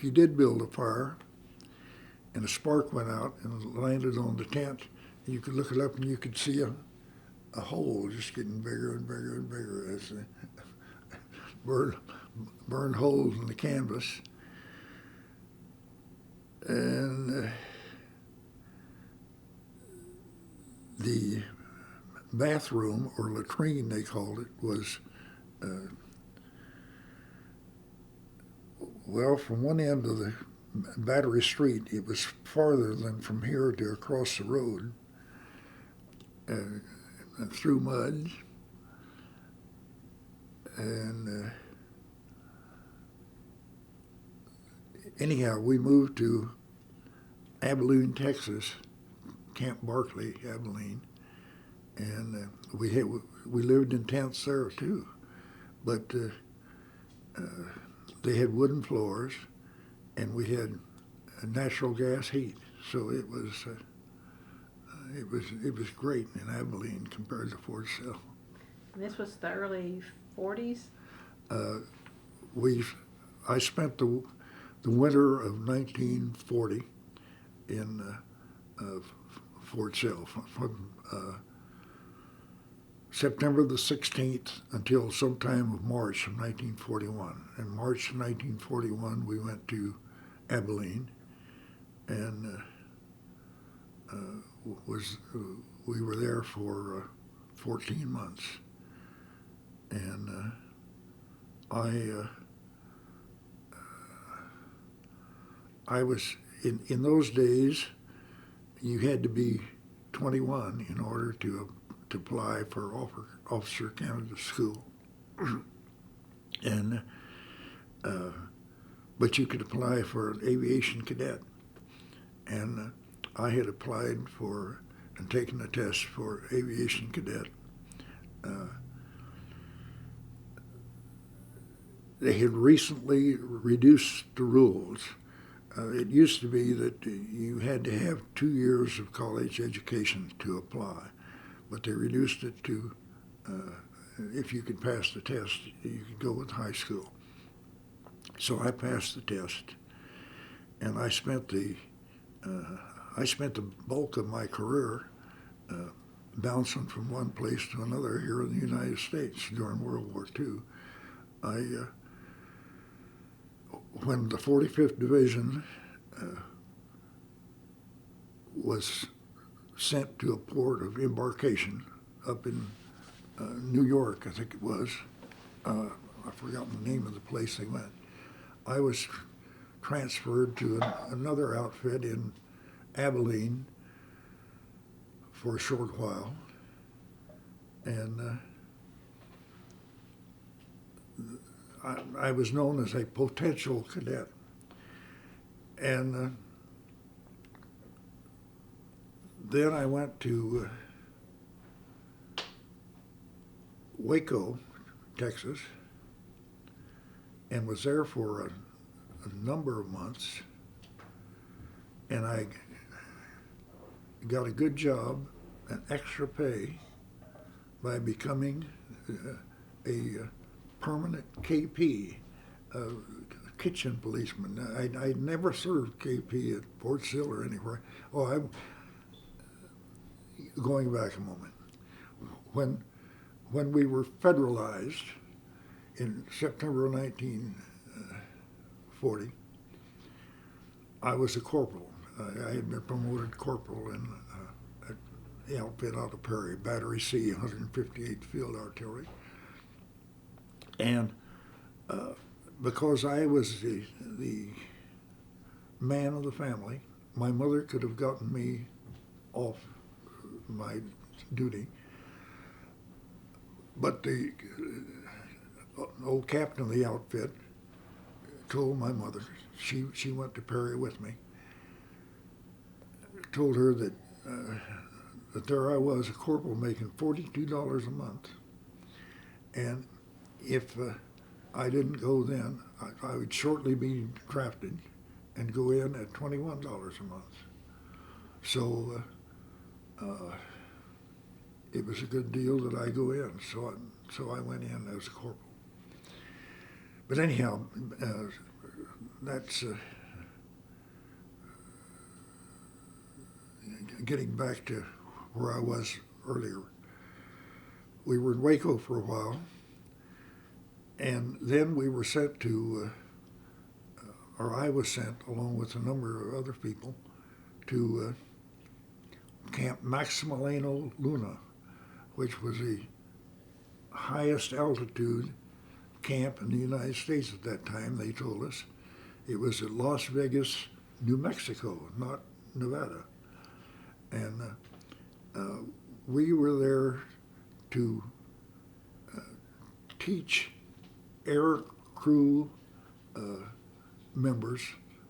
you did build a fire and a spark went out and landed on the tent, you could look it up and you could see a hole just getting bigger and bigger and bigger as burn holes in the canvas. And the bathroom, or latrine they called it, was, well, from one end of the Battery Street, it was farther than from here to across the road, through mud. And anyhow, we moved to Abilene, Texas, Camp Barkley, Abilene, and we lived in tents there too, but they had wooden floors, and we had natural gas heat, so it was great in Abilene compared to Fort Sill. And this was the early 40s? I spent the winter of 1940 in Fort Sill from September the 16th until sometime of March of 1941. In March of 1941, we went to Abilene, and we were there for 14 months. And I was, in those days, you had to be 21 in order to apply for officer candidate school. And but you could apply for an aviation cadet, and I had applied for and taken the test for aviation cadet. They had recently reduced the rules. It used to be that you had to have 2 years of college education to apply, but they reduced it to, if you could pass the test, you could go with high school. So I passed the test, and I spent the bulk of my career bouncing from one place to another here in the United States during World War II. When the 45th Division was sent to a port of embarkation up in New York, I think it was. I've forgotten the name of the place they went. I was transferred to another outfit in Abilene for a short while, and I was known as a potential cadet. And then I went to Waco, Texas, and was there for a number of months. And I got a good job and extra pay by becoming a permanent KP, kitchen policeman. I never served KP at Fort Sill or anywhere. Going back a moment. When we were federalized in September of 1940, I was a corporal. I had been promoted corporal in the outfit out of Perry, Battery C, 158th Field Artillery. And because I was the man of the family, my mother could have gotten me off my duty. But the old captain of the outfit told my mother, she went to Perry with me, told her that there I was, a corporal making $42 a month, and if I didn't go then, I would shortly be drafted and go in at $21 a month. So it was a good deal that I go in. So I went in as a corporal. But anyhow, that's getting back to where I was earlier. We were in Waco for a while, and then we were sent to, or I was sent along with a number of other people to Camp Maximiliano Luna, which was the highest altitude camp in the United States at that time, they told us. It was at Las Vegas, New Mexico, not Nevada. And we were there to teach air crew members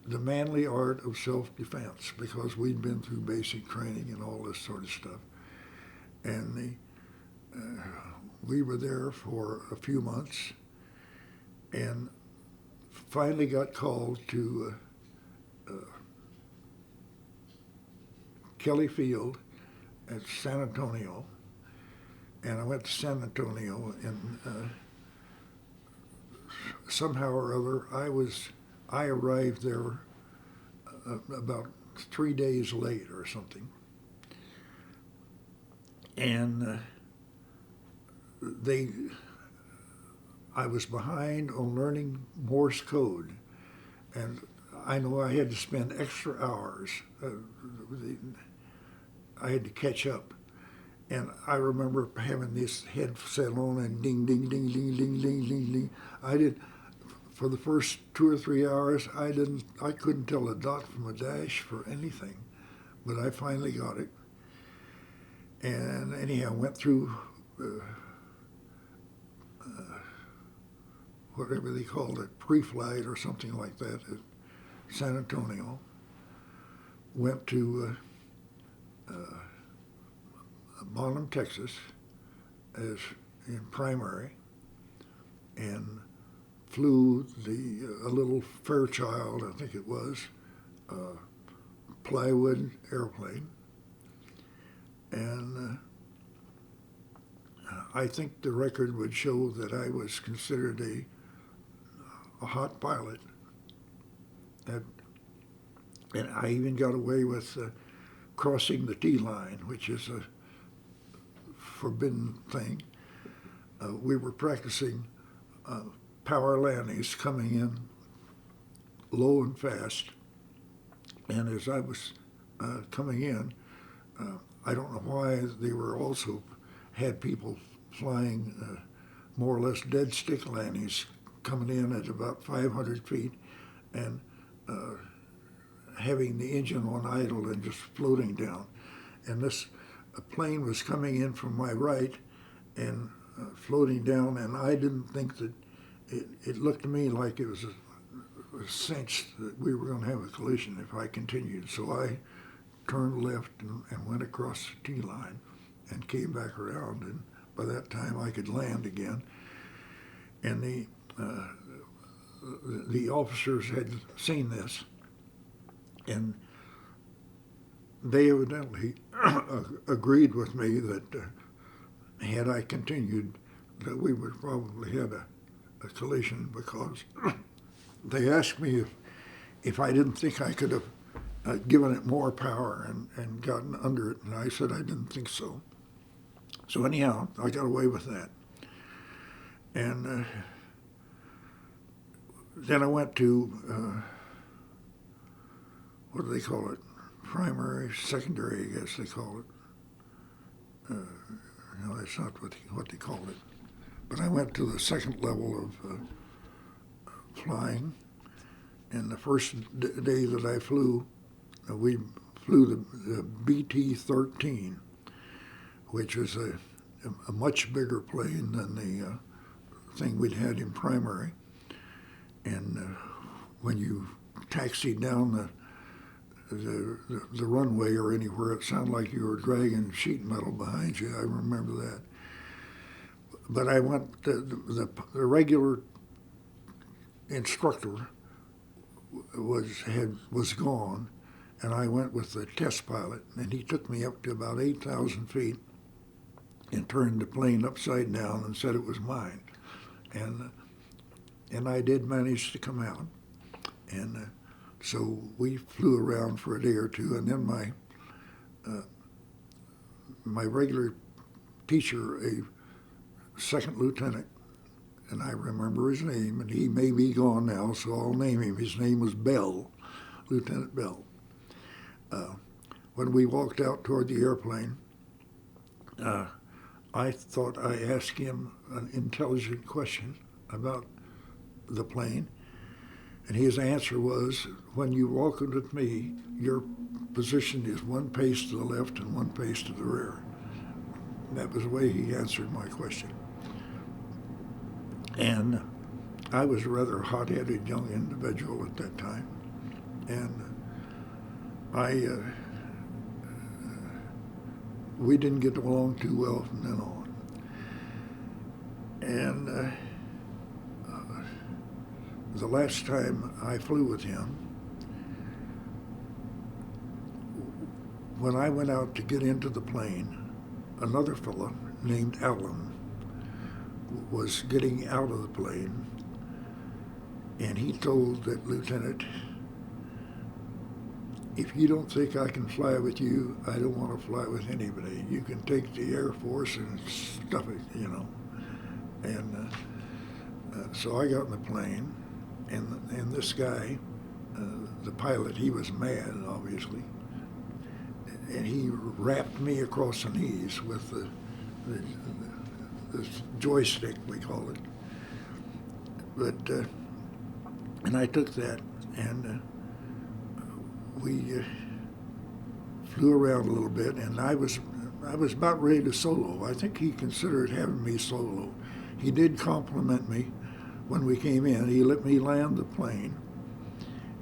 the manly art of self-defense, because we'd been through basic training and all this sort of stuff. And we were there for a few months and finally got called to Kelly Field at San Antonio. And I went to San Antonio, and somehow or other I arrived there about 3 days late or something. And I was behind on learning Morse code, and I know I had to spend extra hours. I had to catch up. And I remember having this headset on and ding, ding, ding, ding, ding, ding, ding, ding. For the first 2 or 3 hours, I couldn't tell a dot from a dash for anything, but I finally got it. And anyhow, went through whatever they called it, pre-flight or something like that at San Antonio. Went to Bonham, Texas, as in primary, and flew a little Fairchild, I think it was, plywood airplane. And I think the record would show that I was considered a hot pilot. And I even got away with crossing the T-line, which is a forbidden thing. We were practicing power landings coming in low and fast. And as I was coming in, I don't know why they were also had people flying more or less dead stick landings, coming in at about 500 feet and having the engine on idle and just floating down. And this plane was coming in from my right and floating down, and I didn't think that it looked to me like it was a cinch that we were going to have a collision if I continued. So I turned left and went across the T-line and came back around, and by that time I could land again. And the officers had seen this, and they evidently agreed with me that had I continued, that we would probably have a collision, because they asked me if I didn't think I could have given it more power and gotten under it, and I said I didn't think so. So anyhow, I got away with that. And then I went to, what do they call it? Primary, secondary, I guess they call it. No, that's not what they called it. But I went to the second level of flying. And the first day that I flew, we flew the BT-13, which is a much bigger plane than the thing we'd had in primary. And when you taxied down the runway or anywhere, it sounded like you were dragging sheet metal behind you. I remember that. But I went, the regular instructor was gone, and I went with the test pilot, and he took me up to about 8,000 feet and turned the plane upside down and said it was mine. And I did manage to come out. And so we flew around for a day or two, and then my regular teacher, a second lieutenant, and I remember his name, and he may be gone now, so I'll name him. His name was Bell, Lieutenant Bell. When we walked out toward the airplane, I thought I asked him an intelligent question about the plane, and his answer was, when you walk with me, your position is one pace to the left and one pace to the rear. And that was the way he answered my question. And I was a rather hot-headed young individual at that time, and we didn't get along too well from then on. And the last time I flew with him, when I went out to get into the plane, another fellow named Alan was getting out of the plane, and he told that lieutenant, if you don't think I can fly with you, I don't want to fly with anybody. You can take the Air Force and stuff it, you know. And so I got in the plane, and this guy, the pilot, he was mad, obviously, and he wrapped me across the knees with the joystick, we call it. But and I took that, and we flew around a little bit, and I was about ready to solo. I think he considered having me solo. He did compliment me when we came in. He let me land the plane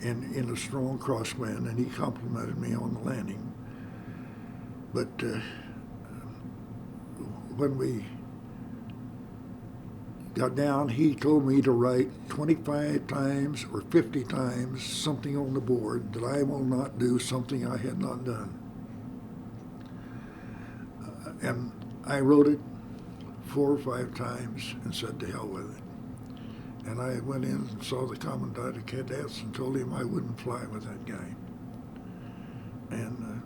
in a strong crosswind, and he complimented me on the landing. But when we got down, he told me to write 25 times or 50 times something on the board that I will not do something I had not done. And I wrote it 4 or 5 times and said to hell with it. And I went in and saw the commandant of cadets and told him I wouldn't fly with that guy. And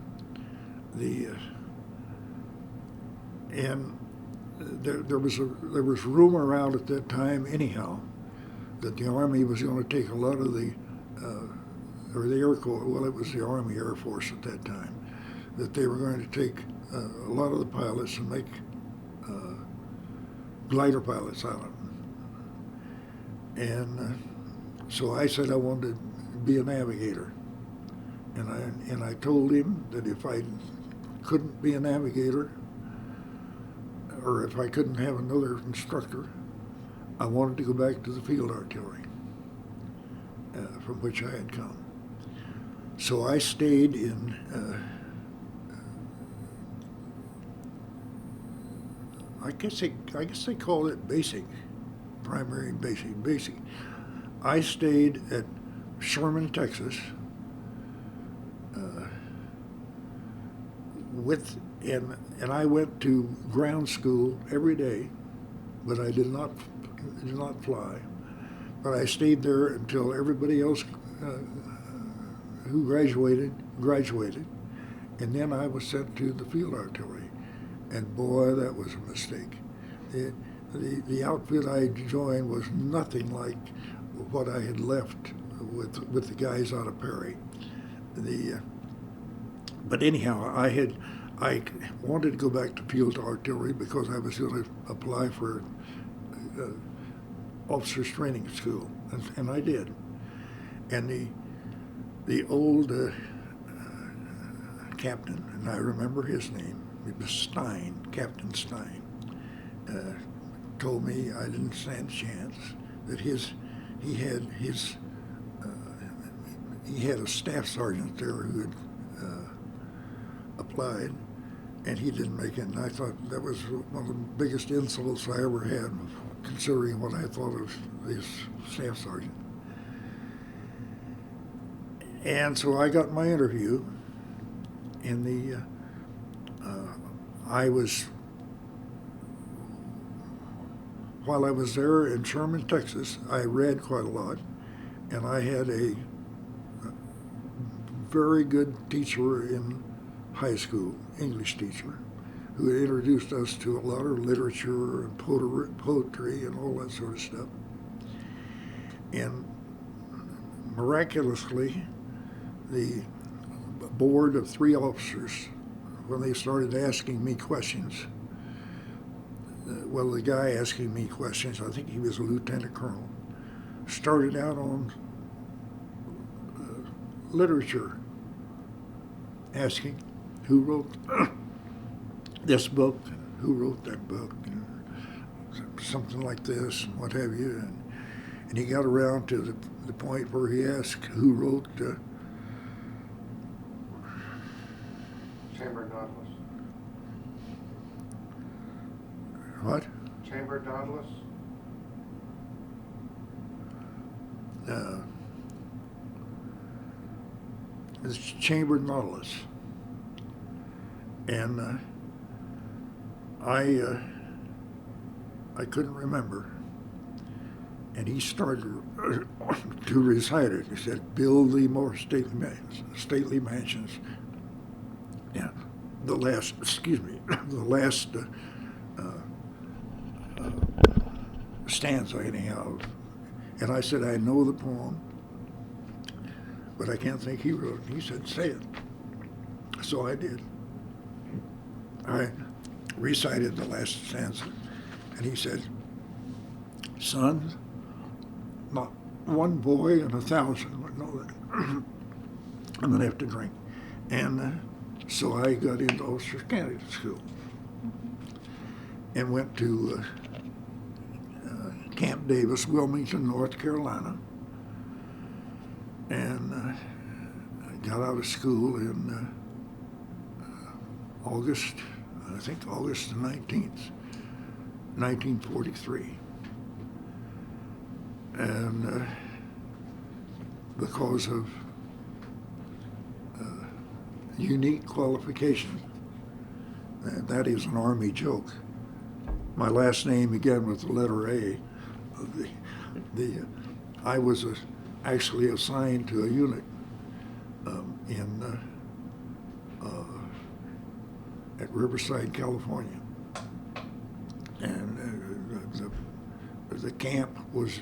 there was rumor around at that time, anyhow, that the Army was going to take a lot of the Air Corps. Well, it was the Army Air Force at that time. That they were going to take a lot of the pilots and make glider pilots on it. And so I said I wanted to be a navigator. And I told him that if I couldn't be a navigator, or if I couldn't have another instructor, I wanted to go back to the field artillery, from which I had come. So I stayed in, I guess they call it basic, primary and basic. I stayed at Sherman, Texas, and I went to ground school every day, but I did not fly. But I stayed there until everybody else who graduated, and then I was sent to the field artillery. And boy, that was a mistake. The outfit I joined was nothing like what I had left with the guys out of Perry. But anyhow, I wanted to go back to field artillery because I was going to apply for officers training school, and I did. And the old captain, and I remember his name, it was Stein, Captain Stein, told me I didn't stand a chance, that he had a staff sergeant there who had applied, and he didn't make it. And I thought that was one of the biggest insults I ever had, considering what I thought of this staff sergeant. And so I got my interview, and while I was there in Sherman, Texas, I read quite a lot, and I had a very good teacher in high school, English teacher, who introduced us to a lot of literature and poetry and all that sort of stuff. And miraculously, the board of 3 officers, when they started asking me questions, well, the guy asking me questions, I think he was a lieutenant colonel, started out on literature, asking who wrote this book, who wrote that book, something like this, and what have you. And he got around to the point where he asked who wrote Chamber Nautilus. what? Chamber Nautilus? It's Chambered Nautilus. And I couldn't remember. And he started to recite it. He said, "Build thee more stately mansions." Yeah, the last stanza anyhow. And I said, "I know the poem, but I can't think he wrote it." He said, "Say it." So I did. I recited the last stanza, and he said, "Son, not one boy in 1,000 would know that I'm going to have to drink." And so I got into officers candidate school and went to Camp Davis, Wilmington, North Carolina, and got out of school in August the 19th, 1943. And because of unique qualification, and that is an Army joke. My last name began with the letter A. I was actually assigned to a unit at Riverside, California, and the camp was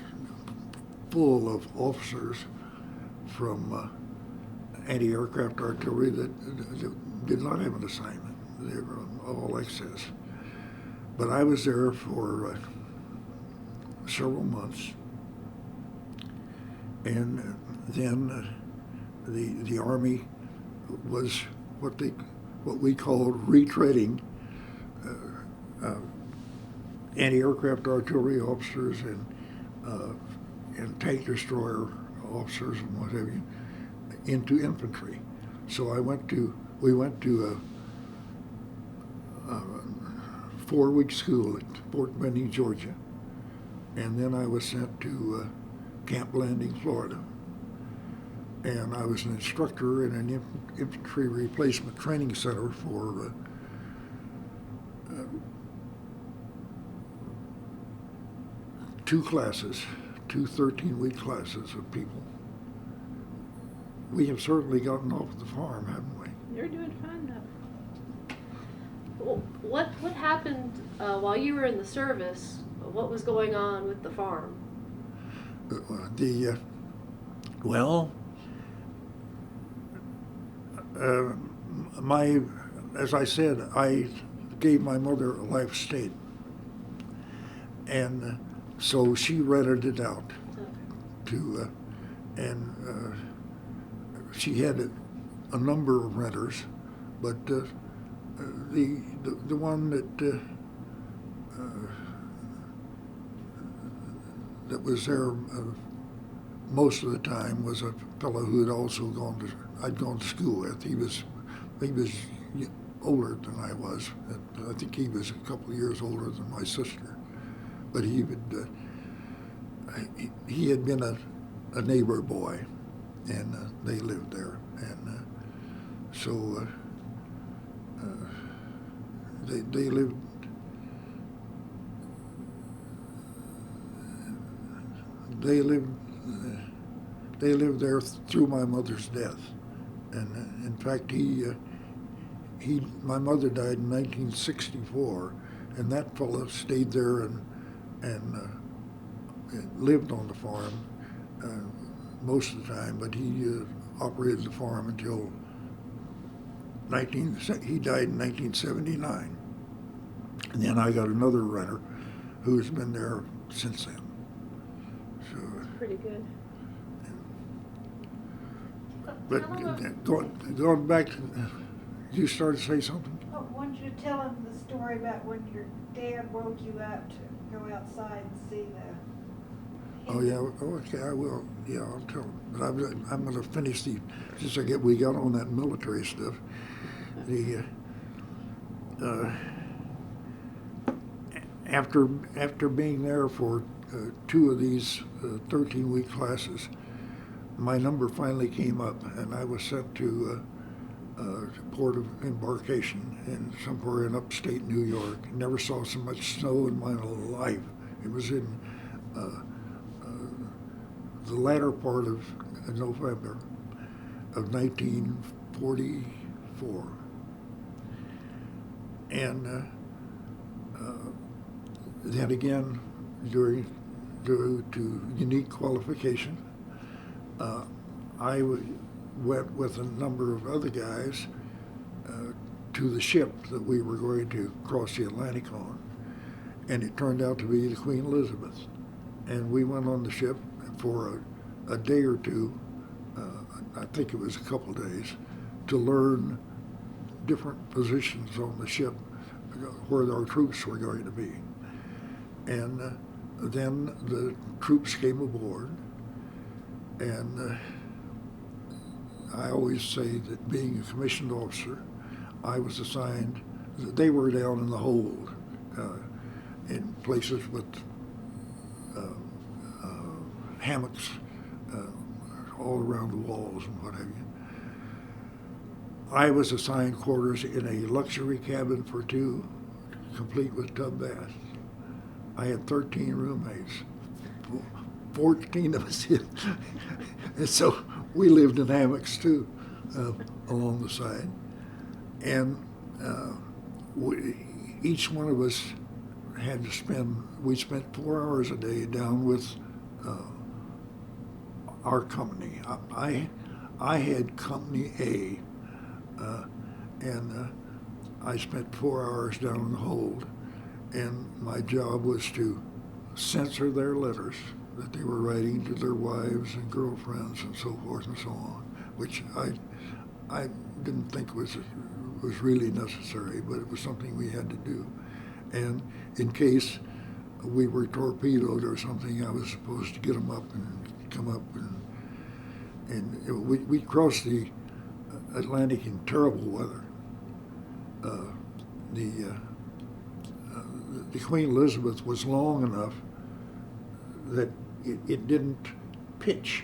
full of officers from anti-aircraft artillery that did not have an assignment. They were all excess. But I was there for several months, and then the Army was what we called retreading anti-aircraft artillery officers and tank destroyer officers and what have you into infantry. So we went to a 4-week school at Fort Benning, Georgia, and then I was sent to Camp Blanding, Florida. And I was an instructor in an infantry replacement training center for 2 classes, 2 13-week classes of people. We have certainly gotten off the farm, haven't we? You're doing fine though. Well, what happened while you were in the service? What was going on with the farm? As I said, I gave my mother a life estate, and so she rented it out to, she had a number of renters, but the one that was there most of the time was a fellow who had also I'd gone to school with. He was older than I was. I think he was a couple of years older than my sister, but he had been a neighbor boy, and they lived there, and so they lived. They lived there through my mother's death, and in fact, my mother died in 1964, and that fellow stayed there and lived on the farm most of the time, but he operated the farm until he died in 1979, and then I got another renter who has been there since then. So. Pretty good. But going back, you started to say something? I wanted you to tell him the story about when your dad woke you up to go outside and see the. Oh yeah, okay, I will. Yeah, I'll tell him. But I'm going to finish since we got on that military stuff. After being there for 2 of these 13-week classes, my number finally came up, and I was sent to port of embarkation somewhere in upstate New York. Never saw so much snow in my life. It was in the latter part of November of 1944, and then again, due to unique qualification, I went with a number of other guys to the ship that we were going to cross the Atlantic on, and it turned out to be the Queen Elizabeth. And we went on the ship for a day or two, I think it was a couple days, to learn different positions on the ship where our troops were going to be. And then the troops came aboard, and I always say that being a commissioned officer, I was assigned, they were down in the hold in places with hammocks all around the walls and what have you. I was assigned quarters in a luxury cabin for 2, complete with tub bath. I had 13 roommates, 14 of us did. And so we lived in hammocks too, along the side. And each one of us had to we spent 4 hours a day down with our company. I had Company A, and I spent 4 hours down in the hold, and my job was to censor their letters that they were writing to their wives and girlfriends and so forth and so on, which I didn't think was really necessary, but it was something we had to do. And in case we were torpedoed or something, I was supposed to get them up and come up, and we crossed the Atlantic in terrible weather. The Queen Elizabeth was long enough that it didn't pitch.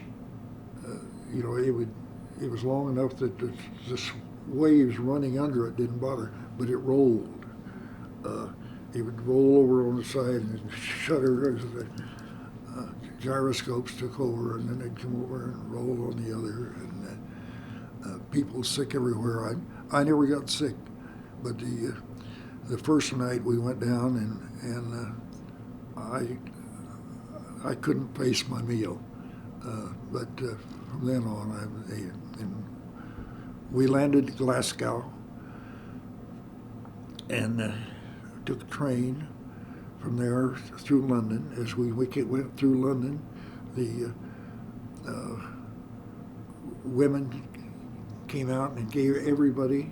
It was long enough that the waves running under it didn't bother, but it rolled. It would roll over on the side and shudder as the gyroscopes took over, and then they'd come over and roll on the other. And people sick everywhere. I never got sick, but the first night we went down and I couldn't face my meal. But from then on, I ate. And we landed at Glasgow and took a train from there through London. As we went through London, the women came out and gave everybody,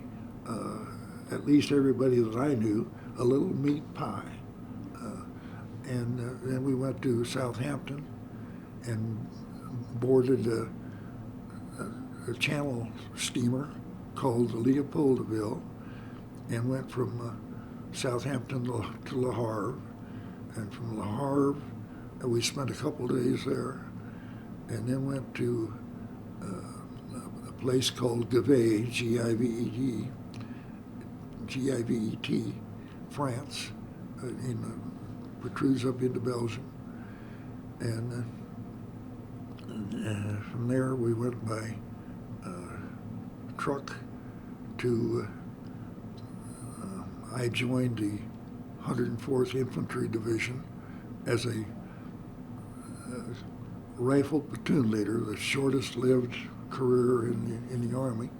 at least everybody that I knew, a little meat pie. And then we went to Southampton and boarded a channel steamer called the Leopoldville and went from Southampton to Le Havre. And from Le Havre, we spent a couple days there, and then went to a place called Guthrie, G-I-V-E-T, France, protrudes up into Belgium. And from there we went by truck to, I joined the 104th Infantry Division as a rifle platoon leader, the shortest lived career in the Army.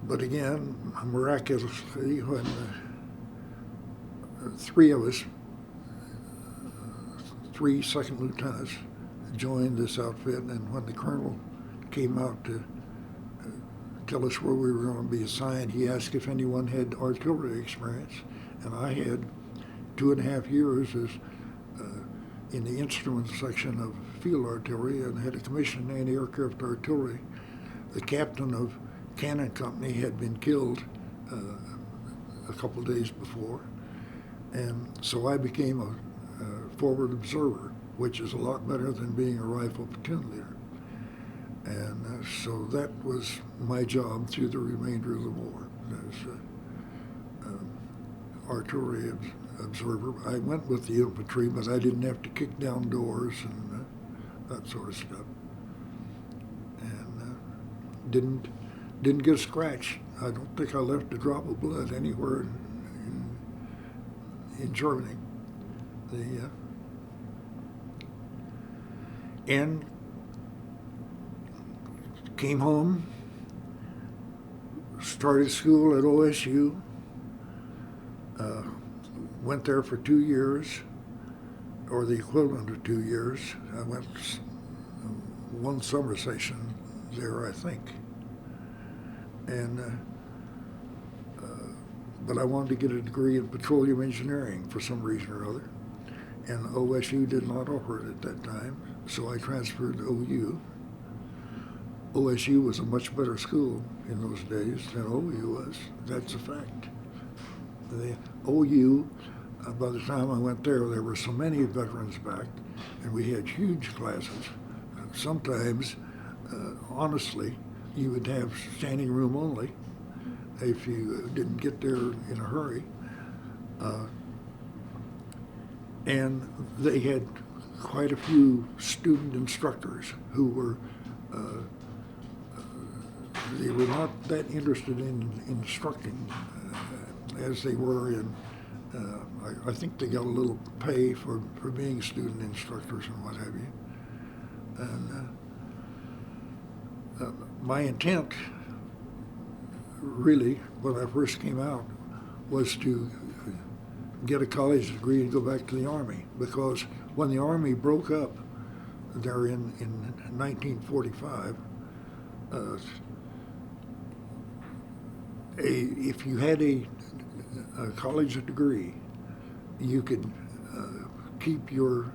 But again, miraculously, when three of us, 3 second lieutenants, joined this outfit, and when the colonel came out to tell us where we were going to be assigned, he asked if anyone had artillery experience, and I had 2.5 years as in the instrument section of field artillery, and had a commission in anti-aircraft artillery. The captain of Cannon Company had been killed a couple of days before, and so I became a forward observer, which is a lot better than being a rifle platoon leader. And so that was my job through the remainder of the war as artillery observer. I went with the infantry, but I didn't have to kick down doors and that sort of stuff. And didn't get a scratch. I don't think I left a drop of blood anywhere in Germany. And came home, started school at OSU, went there for 2 years, or the equivalent of 2 years. I went one summer session there, I think. And but I wanted to get a degree in petroleum engineering for some reason or other, and OSU did not offer it at that time, so I transferred to OU. OSU was a much better school in those days than OU was. That's a fact. The OU, by the time I went there were so many veterans back, and we had huge classes. Sometimes, honestly, you would have standing room only if you didn't get there in a hurry. And they had quite a few student instructors who were they were not that interested in instructing as they were in, I think they got a little pay for being student instructors and what have you. And my intent, really, when I first came out, was to get a college degree and go back to the Army, because when the Army broke up there in 1945, if you had a college degree, you could keep your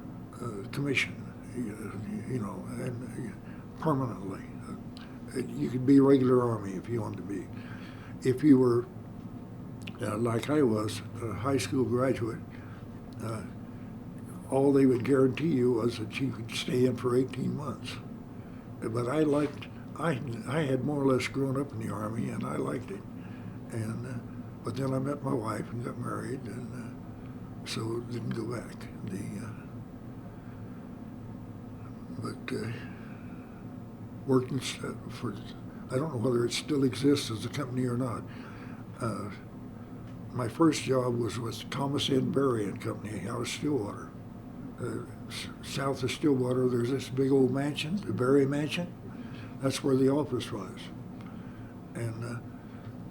commission, and permanently. You could be regular Army if you wanted to be. If you were, like I was, a high school graduate, all they would guarantee you was that you could stay in for 18 months. But I had more or less grown up in the Army, and I liked it. And but then I met my wife and got married, and so didn't go back. Working for, I don't know whether it still exists as a company or not. My first job was with Thomas N. Berry and Company out of Stillwater. South of Stillwater, there's this big old mansion, the Berry Mansion. That's where the office was, and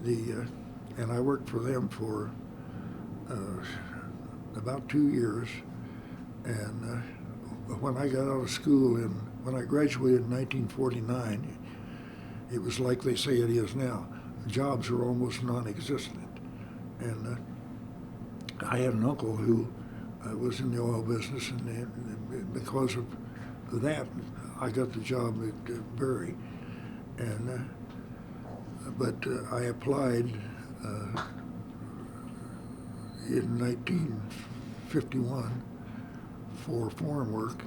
and I worked for them for about 2 years. And when I got out of school when I graduated in 1949, it was like they say it is now. Jobs were almost non-existent. And I had an uncle who was in the oil business, and because of that, I got the job at Berry. And but I applied in 1951 for farm work.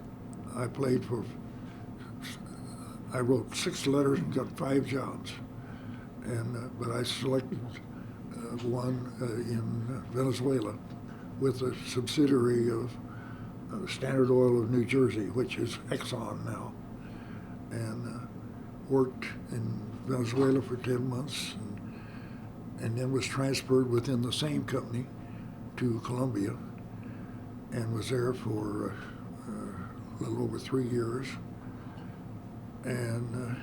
I wrote 6 letters and got 5 jobs, and but I selected one in Venezuela with a subsidiary of Standard Oil of New Jersey, which is Exxon now, and worked in Venezuela for 10 months, and then was transferred within the same company to Colombia, and was there for a little over 3 years, and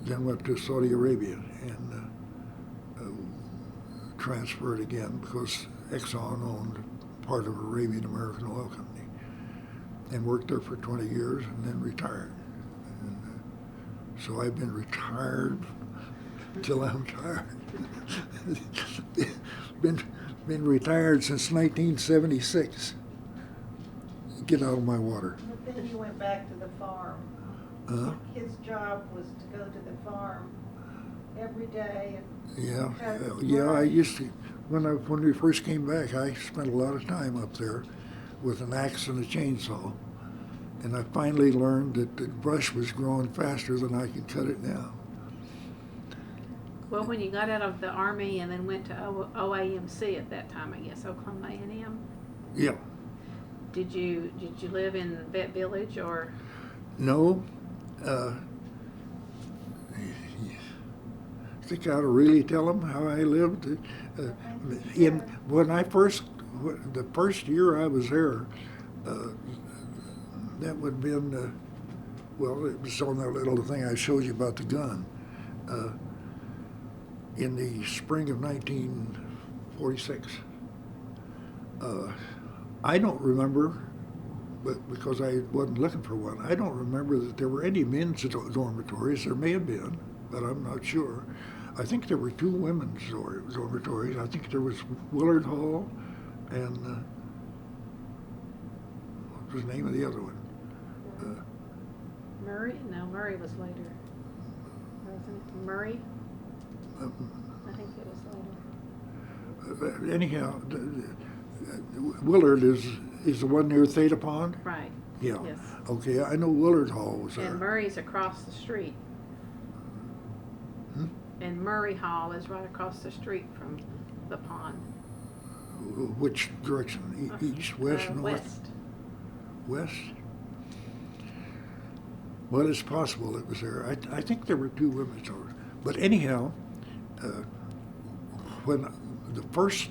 then went to Saudi Arabia and transferred again because Exxon owned part of Arabian American Oil Company, and worked there for 20 years and then retired. And so I've been retired till I'm tired. been retired since 1976. Get out of my water. But then he went back to the farm. His job was to go to the farm every day and I used to. When we first came back, I spent a lot of time up there with an axe and a chainsaw, and I finally learned that the brush was growing faster than I could cut it down. Well, when you got out of the Army and then went to OAMC at that time, I guess, Oklahoma A&M, Yeah. did you live in Vet Village or? No. I think I ought to really tell them how I lived. The first year I was there, that would have been, it was on that little thing I showed you about the gun. In the spring of 1946. I don't remember, but because I wasn't looking for one, I don't remember that there were any men's dormitories. There may have been, but I'm not sure. I think there were 2 women's dormitories. I think there was Willard Hall and what was the name of the other one? Murray? No, Murray was later. Wasn't it Murray? I think it was later. Anyhow, Willard is the one near Theta Pond? Right. Yeah. Yes. Okay, I know Willard Hall was there. And Murray's across the street. And Murray Hall is right across the street from the pond. Which direction? East, west, north? West. West? Well, it's possible it was there. I think there were 2 women's dormitories. But anyhow, when the first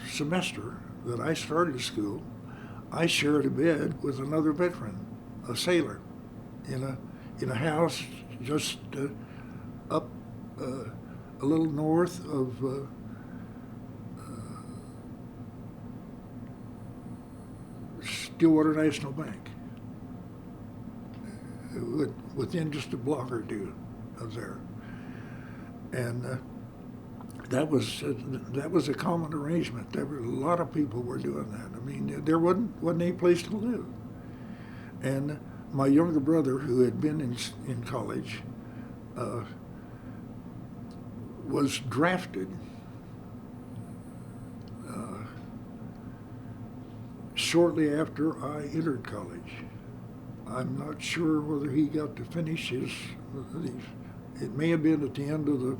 semester that I started school, I shared a bed with another veteran, a sailor, in a house just up a little north of Stillwater National Bank, within just a block or two of there. And that was a common arrangement. There were a lot of people were doing that. I mean, there wasn't any place to live. And my younger brother, who had been in college, was drafted shortly after I entered college. I'm not sure whether he got to finish his. It may have been at the end of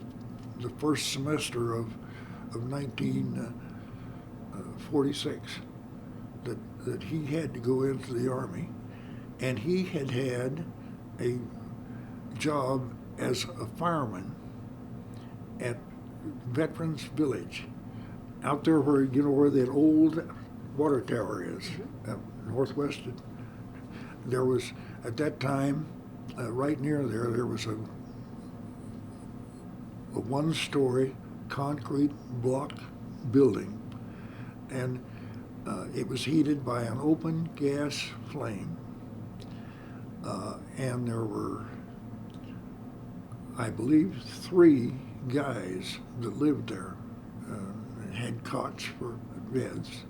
the first semester of 1946 that he had to go into the Army, and he had a job as a fireman at Veterans Village, out there where where that old water tower is, northwest. There was at that time, right near there was a one-story concrete block building, and it was heated by an open gas flame, and there were, I believe, 3 guys that lived there, had cots for beds.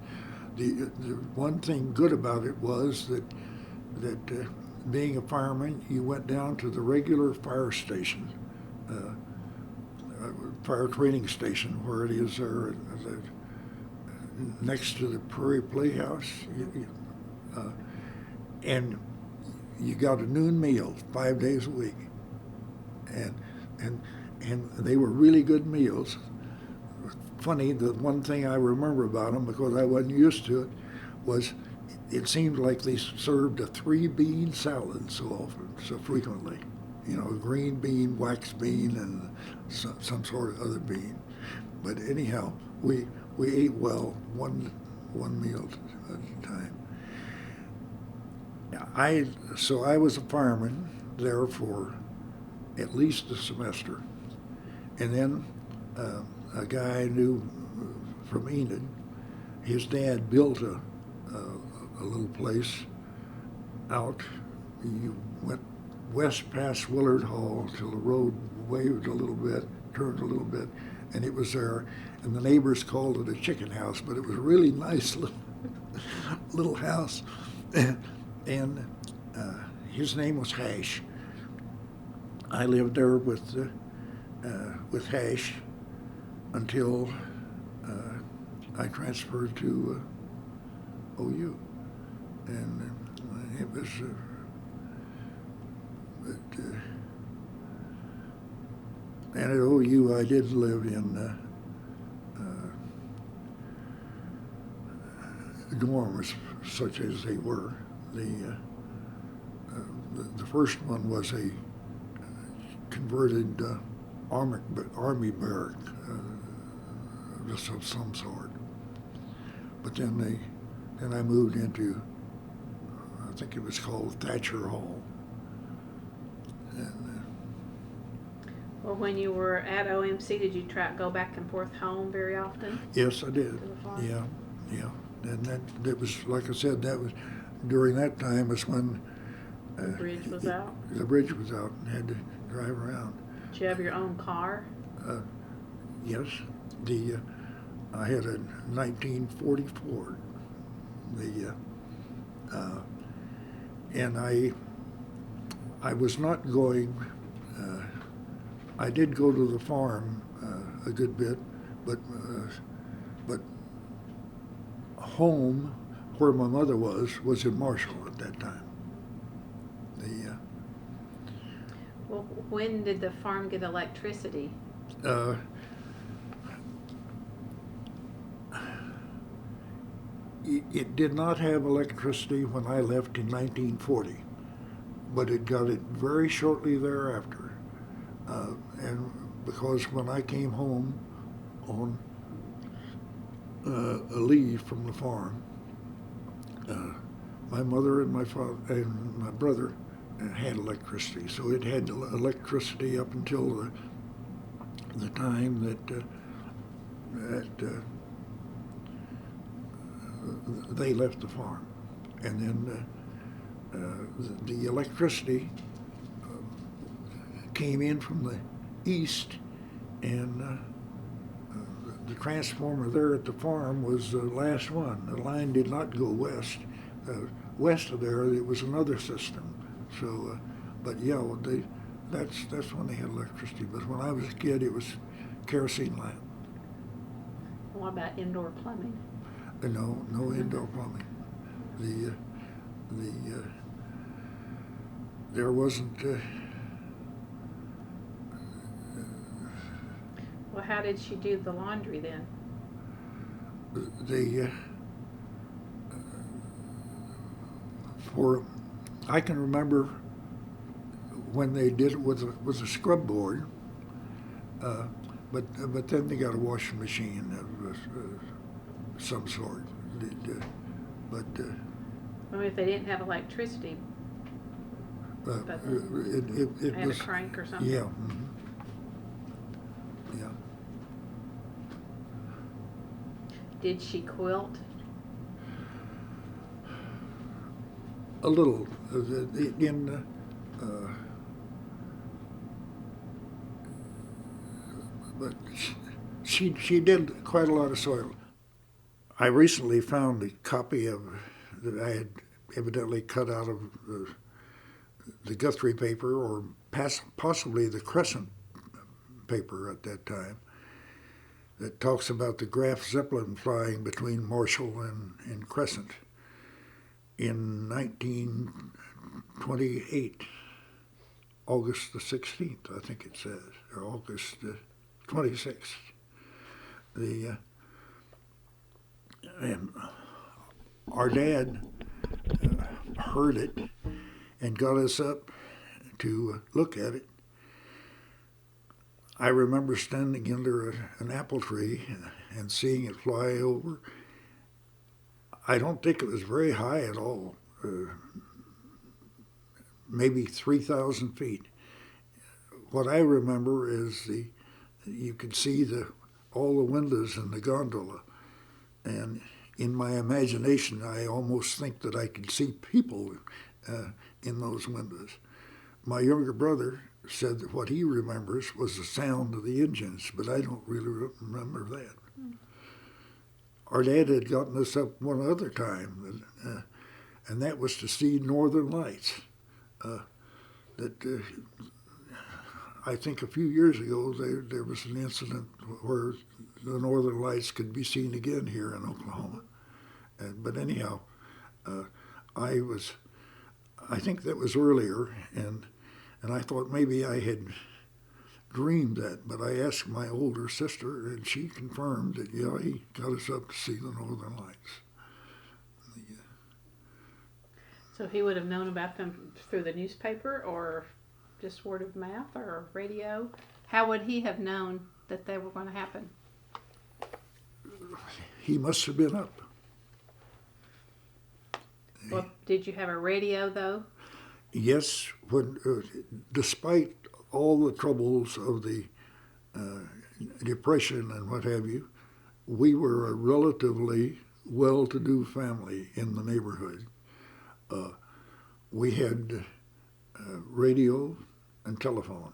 The one thing good about it was that being a fireman, you went down to the regular fire station, fire training station, where it is there, next to the Prairie Playhouse, and you got a noon meal 5 days a week, and they were really good meals. Funny, the one thing I remember about them, because I wasn't used to it, was it seemed like they served a 3-bean salad so often, so frequently. A green bean, wax bean, and some sort of other bean. But anyhow, we ate well, one meal at a time. So I was a fireman there for at least a semester, and then a guy I knew from Enid, his dad built a little place out. You went west past Willard Hall till the road waved a little bit, turned a little bit, and it was there. And the neighbors called it a chicken house, but it was a really nice little house. And his name was Hash. I lived there with Hash until I transferred to OU, and it was. And at OU, I did live in dorms, such as they were. The first one was a converted army barrack of some sort. But then I moved into, I think it was called Thatcher Hall. And, Well, when you were at OMC, did you go back and forth home very often? yes, I did. To the farm? Yeah. And that was, like I said, that was during that time was when The bridge was out? The bridge was out and had to drive around. Did you have your own car? Yes, I had a 1940 Ford. And I was not going. I did go to the farm a good bit, but home, where my mother was in Marshall at that time. Well, when did the farm get electricity? It did not have electricity when I left in 1940, but it got it very shortly thereafter. And because when I came home on a leave from the farm, my mother and my father and my brother had electricity, so it had electricity up until the time that they left the farm, and then the electricity came in from the east, and the transformer there at the farm was the last one. The line did not go west. West of there, it was another system. So, but yeah, that's when they had electricity. But when I was a kid, it was kerosene lamp. What about indoor plumbing? No indoor plumbing. There wasn't. Well, how did she do the laundry then? I can remember when they did it with a scrub board, but then they got a washing machine of some sort. I mean, if they didn't have electricity, but it had was a crank or something. yeah. Mm-hmm. Yeah. Did she quilt? A little. But she did quite a lot of soil. I recently found a copy of that I had evidently cut out of the Guthrie paper, or possibly the Crescent paper at that time, that talks about the Graf Zeppelin flying between Marshall and Crescent in 1928, August the 16th, I think it says, or August 26th. And our dad heard it and got us up to look at it. I remember standing under an apple tree and seeing it fly over. I don't think it was very high at all, maybe 3,000 feet. What I remember is you could see all the windows in the gondola, and in my imagination, I almost think that I could see people in those windows. My younger brother said that what he remembers was the sound of the engines, but I don't really remember that. Our dad had gotten us up one other time, and that was to see Northern Lights. I think a few years ago there was an incident where the Northern Lights could be seen again here in Oklahoma. But anyhow, I think that was earlier, and I thought maybe I had dreamed that, but I asked my older sister, and she confirmed that, yeah, he got us up to see the Northern Lights. So he would have known about them through the newspaper, or just word of mouth, or radio? How would he have known that they were going to happen? He must have been up. Well, did you have a radio, though? Yes, despite all the troubles of the Depression and what have you, we were a relatively well-to-do family in the neighborhood. We had radio and telephone.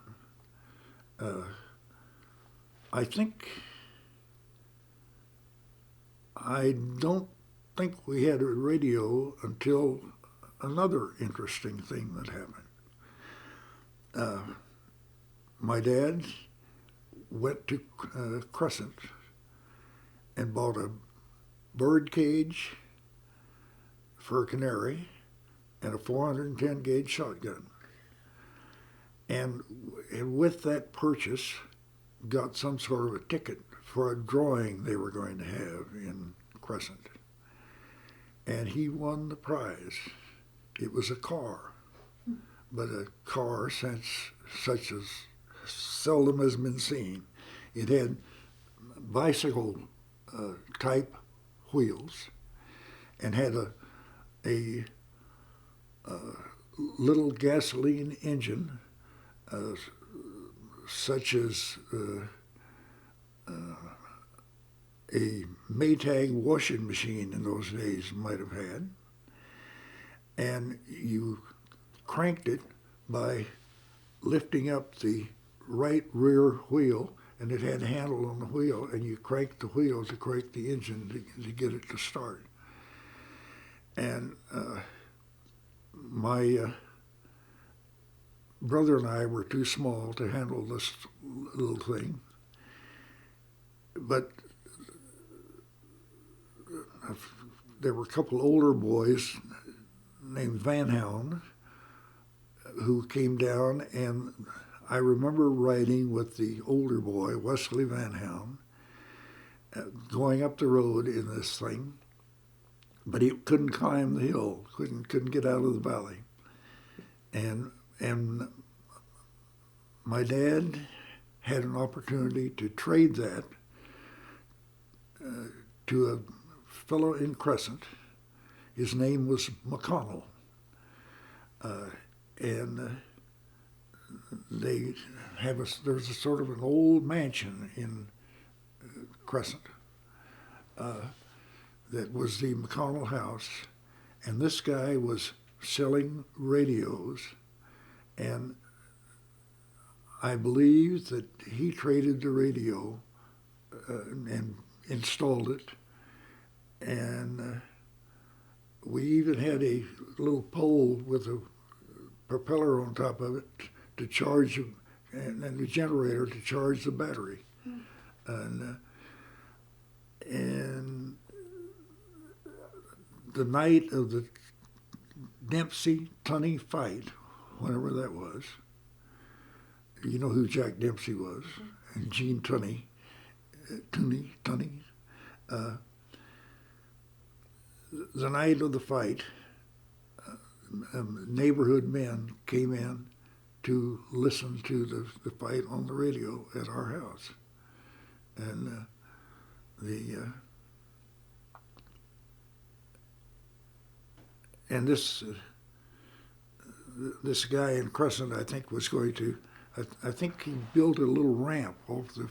I don't think we had a radio until another interesting thing that happened. My dad went to Crescent and bought a bird cage for a canary and a 410 gauge shotgun. And with that purchase, got some sort of a ticket for a drawing they were going to have in Crescent. And he won the prize. It was a car, but a car such as seldom has been seen. It had bicycle type wheels and had a little gasoline engine, such as a Maytag washing machine in those days might have had. and you cranked it by lifting up the right rear wheel, and it had a handle on the wheel, and you cranked the wheel to crank the engine to get it to start. And my brother and I were too small to handle this little thing, but there were a couple older boys named Van Hound who came down, and I remember riding with the older boy, Wesley Van Hound, going up the road in this thing, but he couldn't climb the hill, couldn't get out of the valley. And my dad had an opportunity to trade that to a fellow in Crescent. His name was McConnell. And there's a sort of an old mansion in Crescent that was the McConnell house. And this guy was selling radios, and I believe that he traded the radio and installed it, and we even had a little pole with a propeller on top of it to charge, and the generator to charge the battery. And the night of the Dempsey-Tunney fight, whenever that was, you know who Jack Dempsey was, and Gene Tunney, the night of the fight, neighborhood men came in to listen to the fight on the radio at our house. And this guy in Crescent, I think, was going to, I think he built a little ramp off the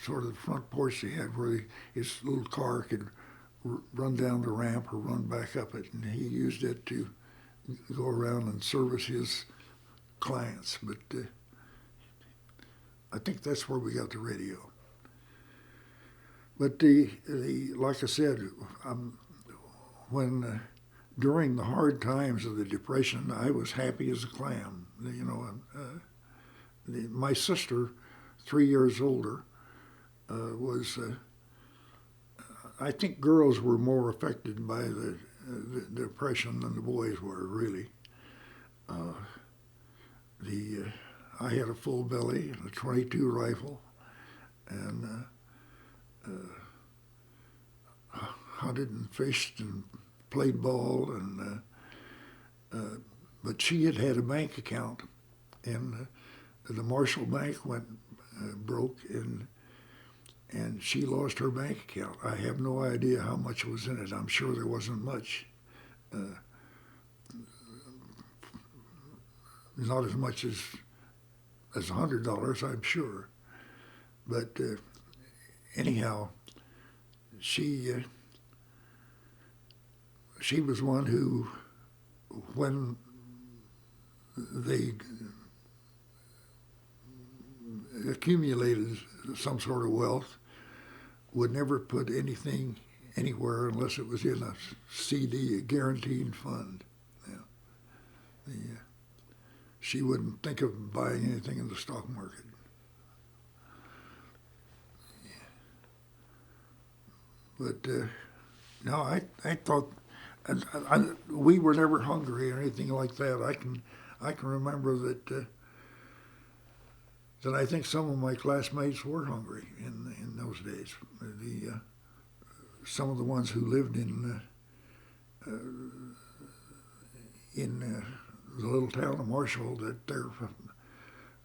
sort of the front porch he had where his little car could run down the ramp or run back up it, and he used it to go around and service his clients. But I think that's where we got the radio. But like I said, when during the hard times of the Depression, I was happy as a clam. You know, my sister, 3 years older, was. I think girls were more affected by the Depression than the boys were, really. I had a full belly and a .22 rifle, and hunted and fished and played ball, and but she had a bank account, and the Marshall Bank went broke, and she lost her bank account. I have no idea how much was in it. I'm sure there wasn't much. Not as much as $100, I'm sure. But anyhow, she was one who, when they accumulated some sort of wealth, would never put anything anywhere unless it was in a CD, a guaranteed fund. Yeah. She wouldn't think of buying anything in the stock market. Yeah. But no, I thought we were never hungry or anything like that. I can remember that I think some of my classmates were hungry in those days. Some of the ones who lived in the little town of Marshall, that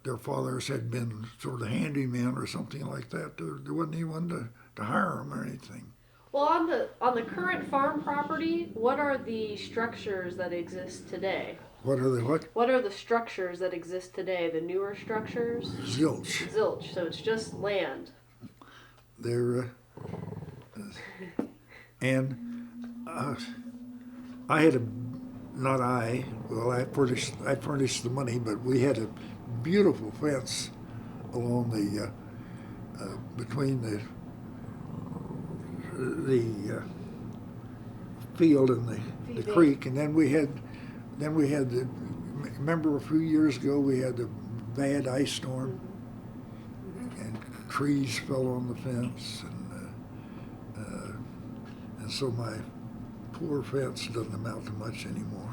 their fathers had been sort of handymen or something like that. There wasn't anyone to hire them or anything. Well, on the current farm property, what are the structures that exist today? What are the what? What are the structures that exist today? The newer structures? Zilch. Zilch. So it's just land. They're and I had not I. Well, I furnished the money, but we had a beautiful fence along the between the field and the creek, and then we had the. Remember a few years ago we had the bad ice storm, and trees fell on the fence, and so my poor fence doesn't amount to much anymore.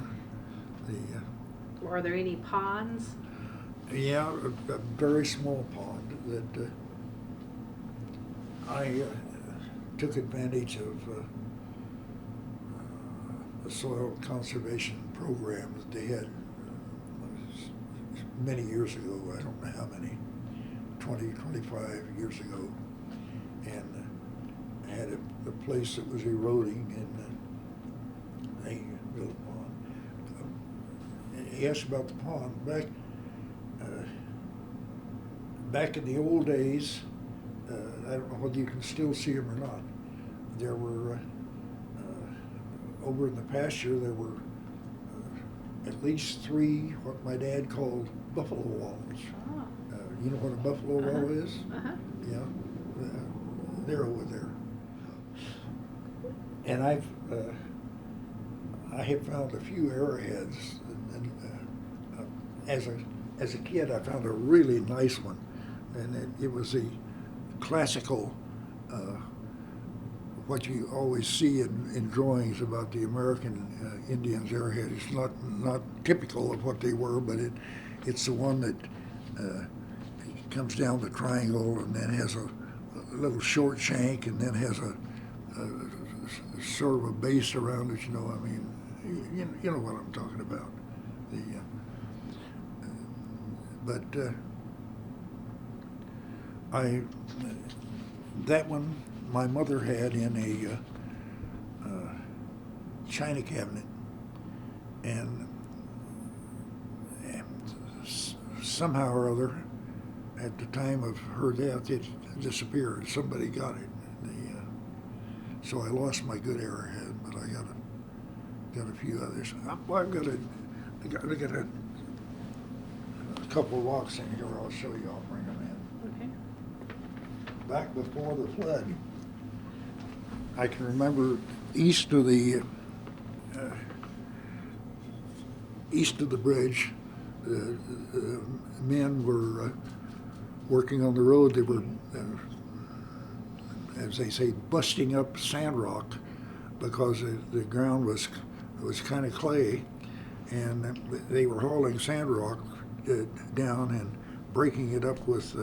Were there any ponds? Yeah, a very small pond that I took advantage of the soil conservation program that they had many years ago. I don't know how many, 20, 25 years ago. And I had a place that was eroding, and they built a pond. He asked about the pond. Back in the old days, I don't know whether you can still see them or not. There were over in the pasture there were at least 3 what my dad called buffalo walls. Oh. You know what a buffalo wall is? Uh-huh. Yeah, they're over there. And I have found a few arrowheads, and as a kid I found a really nice one, and it was the classical what you always see in drawings about the American Indians arrowhead. It's not typical of what they were, but it's the one that comes down the triangle and then has a little short shank and then has a sort of a base around it. You know, I mean, you know what I'm talking about. That one my mother had in a china cabinet, and somehow or other, at the time of her death, it disappeared. Somebody got it. So I lost my good arrowhead, but I got a few others. I've got a couple of rocks in here. I'll show you. I'll bring them in. Okay. Back before the flood, I can remember east of the bridge, men were working on the road. They were, as they say, busting up sand rock because the ground was kind of clay, and they were hauling sand rock down and breaking it up with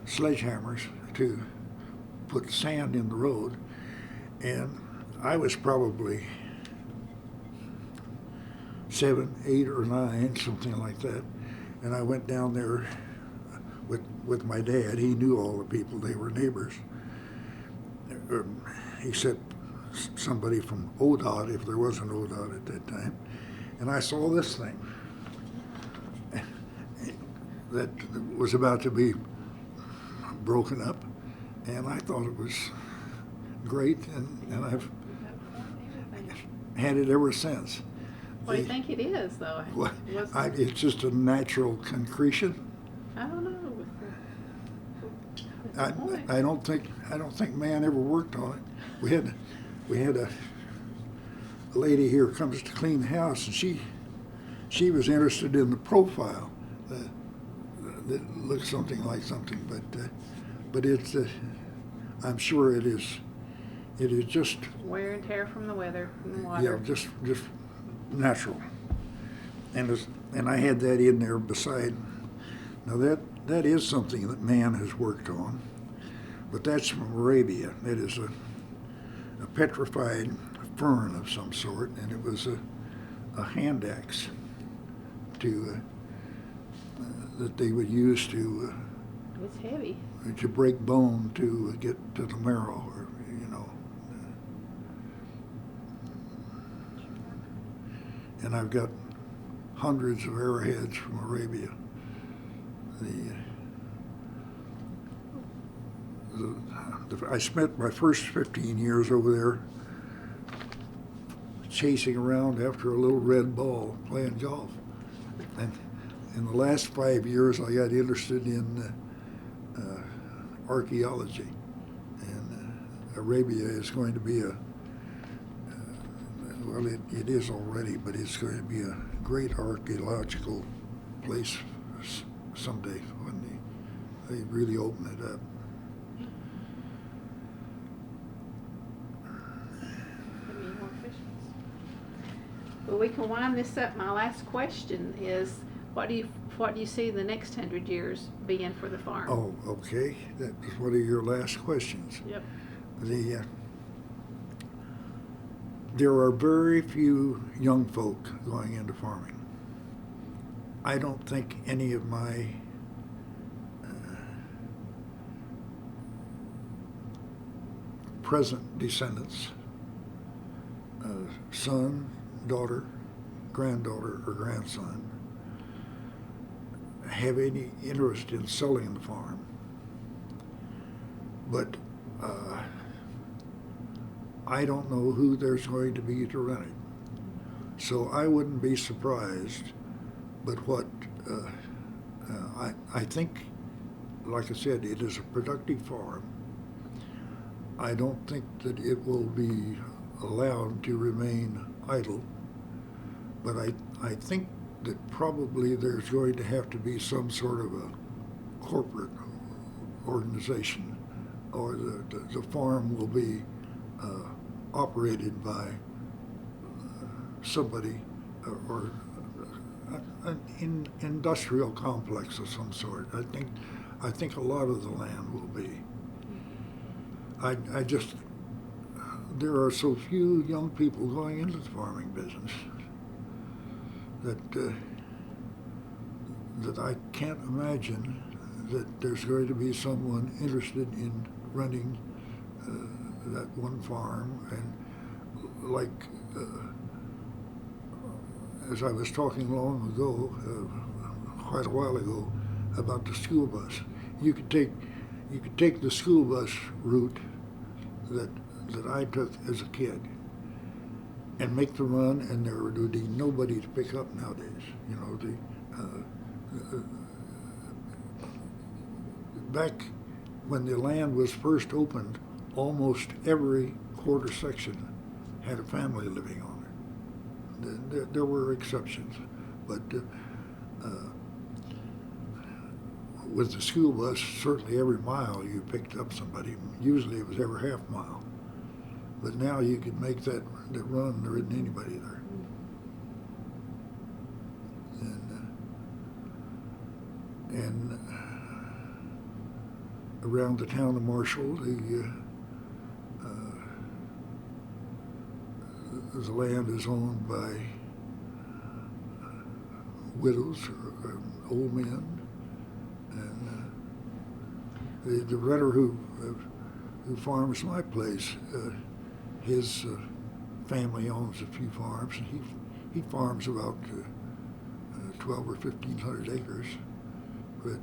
sledgehammers to put sand in the road. And I was probably 7, 8, or 9, something like that. And I went down there with my dad. He knew all the people. They were neighbors. Except somebody from ODOT, if there was an ODOT at that time. And I saw this thing that was about to be broken up. And I thought it was great, and I've had it ever since. What do you think it is, though? Well, it's just a natural concretion. I don't know. I don't think man ever worked on it. We had a lady here comes to clean the house, and she was interested in the profile that looked something like something, but it's I'm sure it is just Wear and tear from the weather, from the water. yeah, just natural. And I had that in there beside. Now that is something that man has worked on, but that's from Arabia. It is a petrified fern of some sort, and it was a hand axe that they would use to It's heavy. break bone to get to the marrow, or you know. And I've got hundreds of arrowheads from Arabia. I spent my first 15 years over there chasing around after a little red ball playing golf. And in the last 5 years, I got interested in archaeology. And Arabia is going to be well, it is already, but it's going to be a great archaeological place someday when they really open it up. Any more questions? Well, we can wind this up. My last question is, what do you see the next 100 years being for the farm? Oh, okay. That was one of your last questions. Yep. There are very few young folk going into farming. I don't think any of my present descendants, son, daughter, granddaughter, or grandson, have any interest in selling the farm. But I don't know who there's going to be to run it. So I wouldn't be surprised, but what I think, like I said, it is a productive farm. I don't think that it will be allowed to remain idle, but I think that probably there's going to have to be some sort of a corporate organization, or the farm will be operated by somebody or an industrial complex of some sort. I think a lot of the land will be. I just, there are so few young people going into the farming business that I can't imagine that there's going to be someone interested in running that one farm. And like, as I was talking long ago, quite a while ago, about the school bus, you could take the school bus route that I took as a kid and make the run, and there would be nobody to pick up nowadays. You know, back when the land was first opened, almost every quarter section had a family living on it. There were exceptions, but with the school bus, certainly every mile you picked up somebody. Usually it was every half mile. But now you could make that run, there isn't anybody there. And around the town of Marshall, the land is owned by widows or old men. And the renter who farms my place, his family owns a few farms, and he farms about 12 or 1,500 acres. But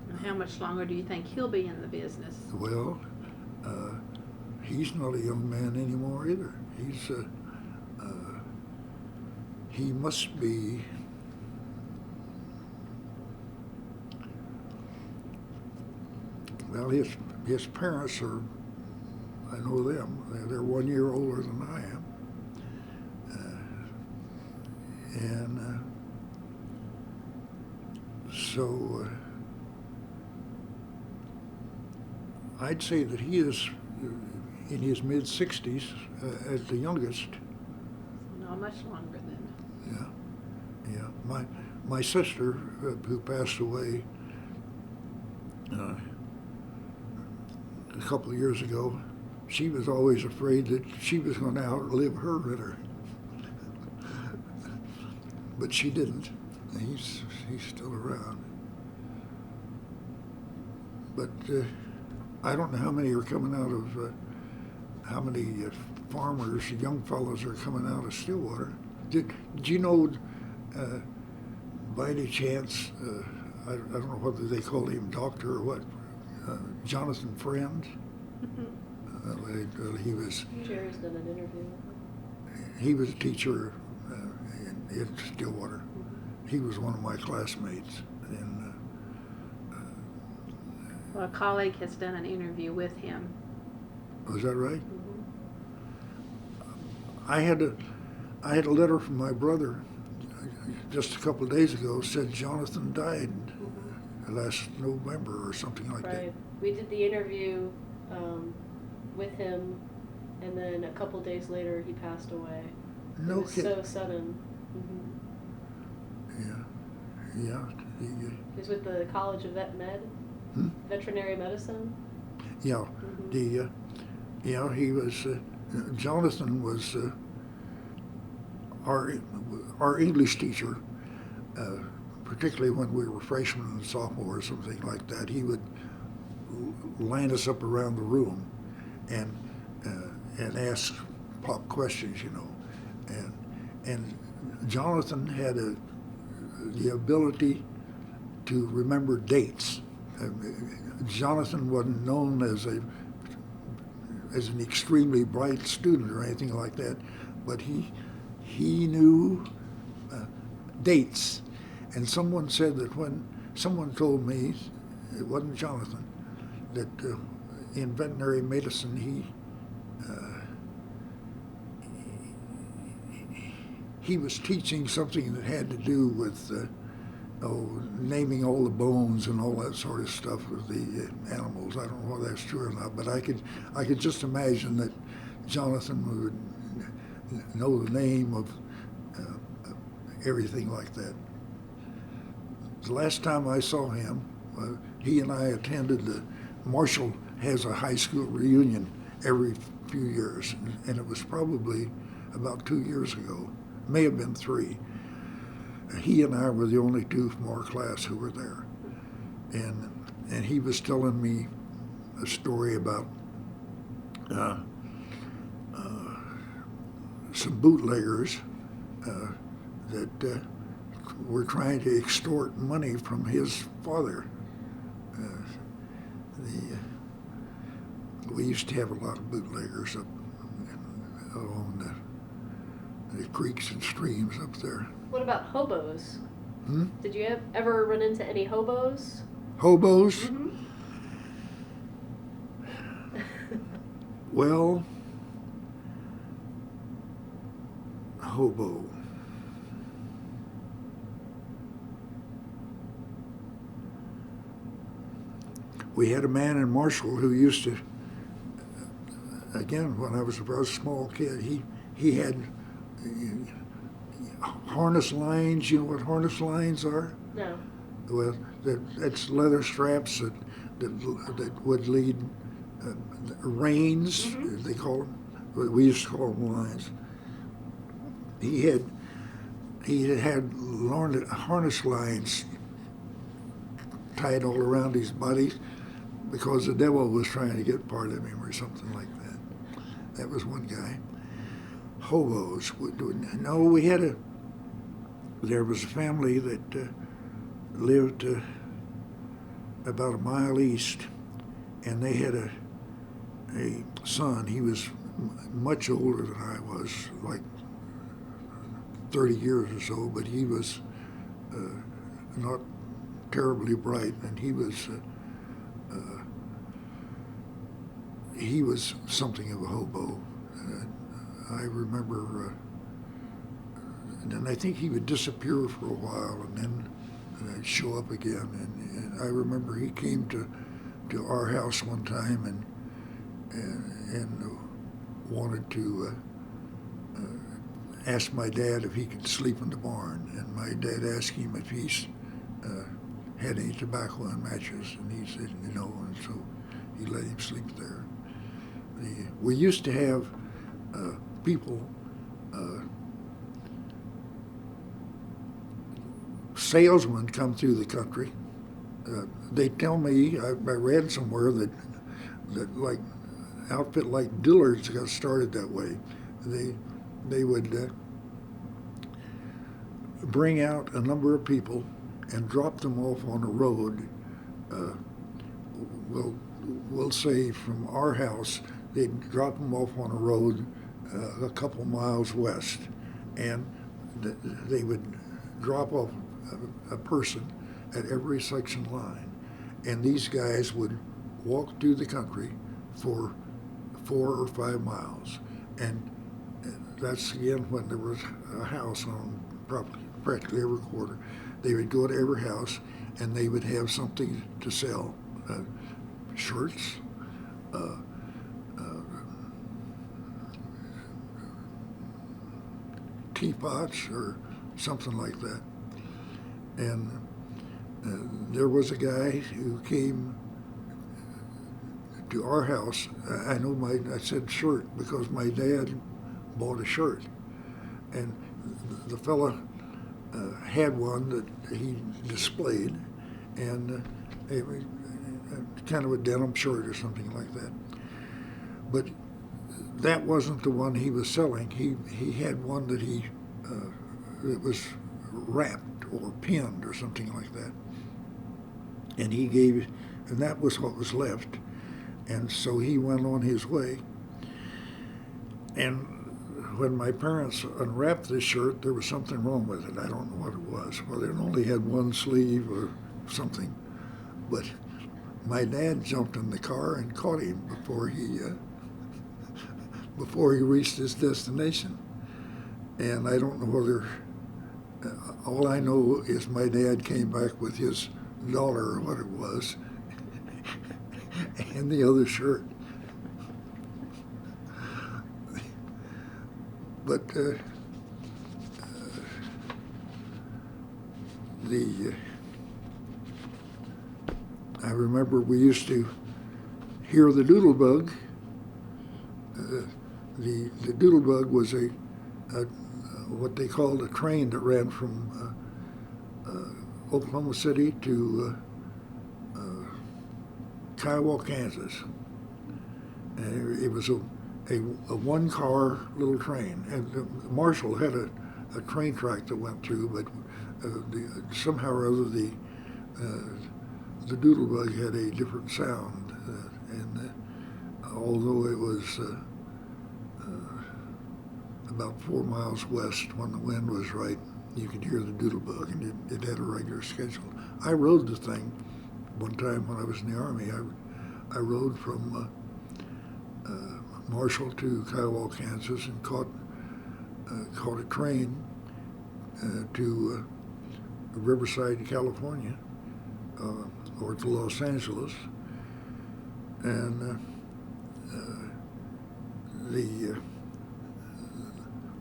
And how much longer do you think he'll be in the business? well, he's not a young man anymore either. He must be well. His parents are. I know them. They're 1 year older than I am, and so I'd say that he is in his mid-60s as the youngest. Not much longer then. Yeah. My sister, who passed away a couple of years ago, she was always afraid that she was going to outlive her renter. But she didn't. He's still around. But I don't know how many are coming out of, how many farmers, young fellows are coming out of Stillwater. Did you know, by any chance, I don't know whether they called him doctor or what, Jonathan Friend? He was. Jerry's done an interview with him. he was a teacher in Stillwater. He was one of my classmates. And Well, a colleague has done an interview with him. was that right? Mhm. I had a letter from my brother just a couple of days ago, said Jonathan died last November or something like Right. We did the interview with him, and then a couple days later he passed away. that. No It was kidding. so sudden. Yeah. He was with the College of Veterinary Medicine. Yeah. Mhm. He was. Jonathan was our English teacher. Particularly when we were freshmen and sophomores, something like that, he would line us up around the room and ask pop questions, and Jonathan had the ability to remember dates. Jonathan wasn't known as an extremely bright student or anything like that, but he knew dates. And someone said that someone told me, it wasn't Jonathan, that in veterinary medicine he was teaching something that had to do with naming all the bones and all that sort of stuff of the animals. I don't know whether that's true or not, but I could just imagine that Jonathan would know the name of everything like that. The last time I saw him, he and I attended Marshall has a high school reunion every few years, and it was probably about 2 years ago, may have been 3. He and I were the only 2 from our class who were there, and he was telling me a story about some bootleggers that were trying to extort money from his father. We used to have a lot of bootleggers up along the creeks and streams up there. What about hobos? Hmm? Did you ever run into any hobos? Hobos? Mm-hmm. Well, hobo. We had a man in Marshall who used to, again, when I was a very small kid, he had harness lines. You know what harness lines are? No. Well, that's leather straps that would lead reins. Mm-hmm. They call them. We used to call them lines. He had harness lines tied all around his body because the devil was trying to get part of him or something like that. That was one guy. Hobos. No, there was a family that lived about a mile east, and they had a son. He was much older than I was, like 30 years or so, but he was not terribly bright, and he was something of a hobo. I remember, and I think he would disappear for a while and then show up again. And I remember he came to our house one time and wanted to ask my dad if he could sleep in the barn. And my dad asked him if he's had any tobacco and matches, and he said no, and so he let him sleep there. We used to have people, salesmen come through the country. They tell me, I read somewhere that like outfit like Dillard's got started that way. They would bring out a number of people and drop them off on a road. We'll say from our house, they'd drop them off on a road a couple miles west, and they would drop off a person at every section line, and these guys would walk through the country for 4 or 5 miles, and that's again when there was a house on practically every quarter. They would go to every house, and they would have something to sell, shirts, teapots, or something like that. And there was a guy who came to our house. I know I said shirt because my dad bought a shirt, and the fella had one that he displayed, and it was kind of a denim shirt or something like that. But that wasn't the one he was selling. He had one that it was wrapped or pinned or something like that, and and that was what was left. And so he went on his way. And when my parents unwrapped this shirt, there was something wrong with it. I don't know what it was. Whether it only had one sleeve or something. But my dad jumped in the car and caught him before he reached his destination. And I don't know whether, all I know is my dad came back with his dollar or what it was, and the other shirt. But I remember we used to hear the doodlebug. The doodlebug was what they called a train that ran from Oklahoma City to Kiowa, Kansas. And it was a one-car little train, and Marshall had a train track that went through, but somehow or other the doodlebug had a different sound, and although it was about 4 miles west, when the wind was right, you could hear the doodlebug, and it had a regular schedule. I rode the thing one time when I was in the Army. I rode from Marshall to Kiowa, Kansas, and caught a train to Riverside, California, or to Los Angeles, and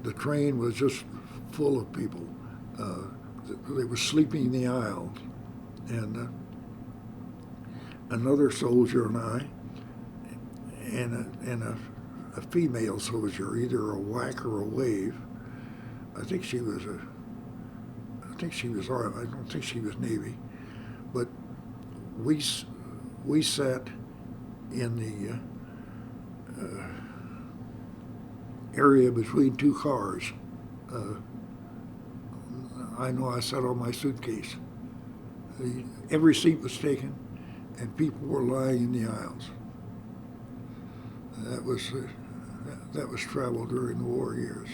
the train was just full of people. They were sleeping in the aisle, and another soldier and I, and a female soldier, either a whack or a wave. I think she was Army. I don't think she was Navy, but we sat in the area between 2 cars. I know I sat on my suitcase. Every seat was taken, and people were lying in the aisles. That was travel during the war years.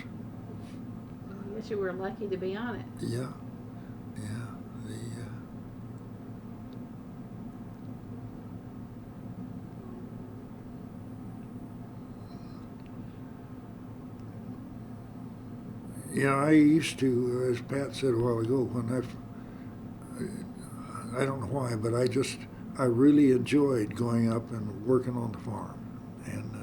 I guess you were lucky to be on it. Yeah. Yeah, I used to, as Pat said a while ago, I don't know why, but I really enjoyed going up and working on the farm. And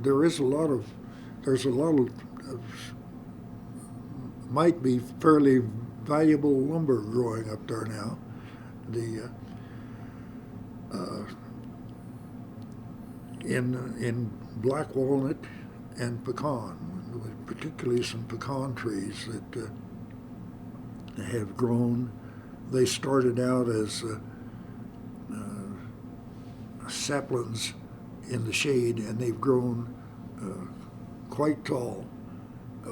there's a lot of might be fairly valuable lumber growing up there now. In black walnut and pecan, particularly some pecan trees that have grown. They started out as saplings in the shade, and they've grown quite tall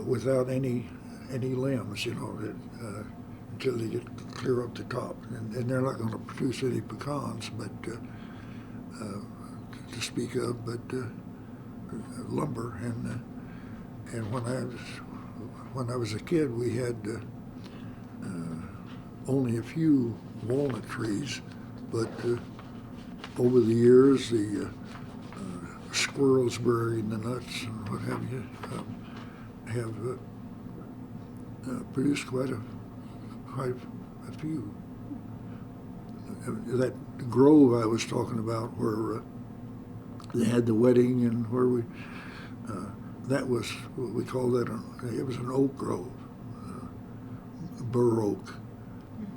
without any limbs, until they get clear up the top. And they're not going to produce any pecans, but to speak of, but lumber. And when I was a kid, we had only a few walnut trees, but over the years, the squirrels burying the nuts and what have you have produced quite a few. That grove I was talking about, where they had the wedding, and where that was what we call that. It was an oak grove, bur oak.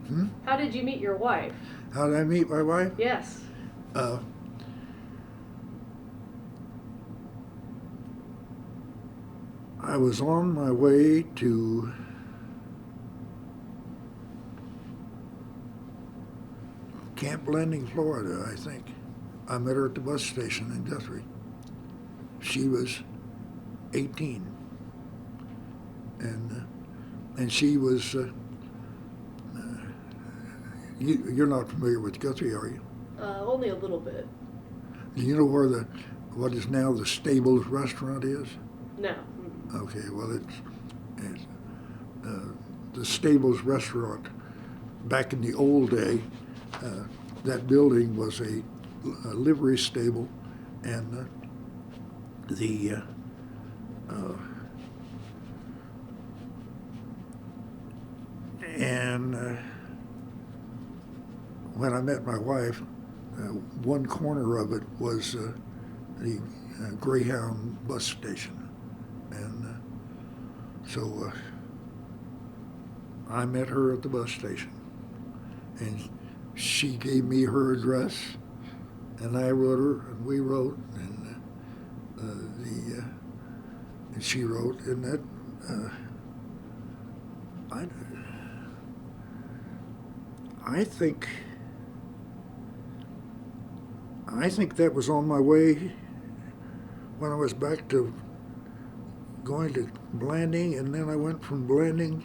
Hmm? How did you meet your wife? How did I meet my wife? Yes. I was on my way to Camp Landing, Florida, I think. I met her at the bus station in Guthrie. She was 18, and she was. You're not familiar with Guthrie, are you? Only a little bit. Do you know where what is now the Stables restaurant is? No. Okay, well, it's the Stables restaurant. Back in the old day, that building was a livery stable, and when I met my wife, one corner of it was the Greyhound bus station, and so I met her at the bus station, and she gave me her address, and I wrote her, and we wrote, and and she wrote, and that I think that was on my way when I was back to going to Blanding, and then I went from Blanding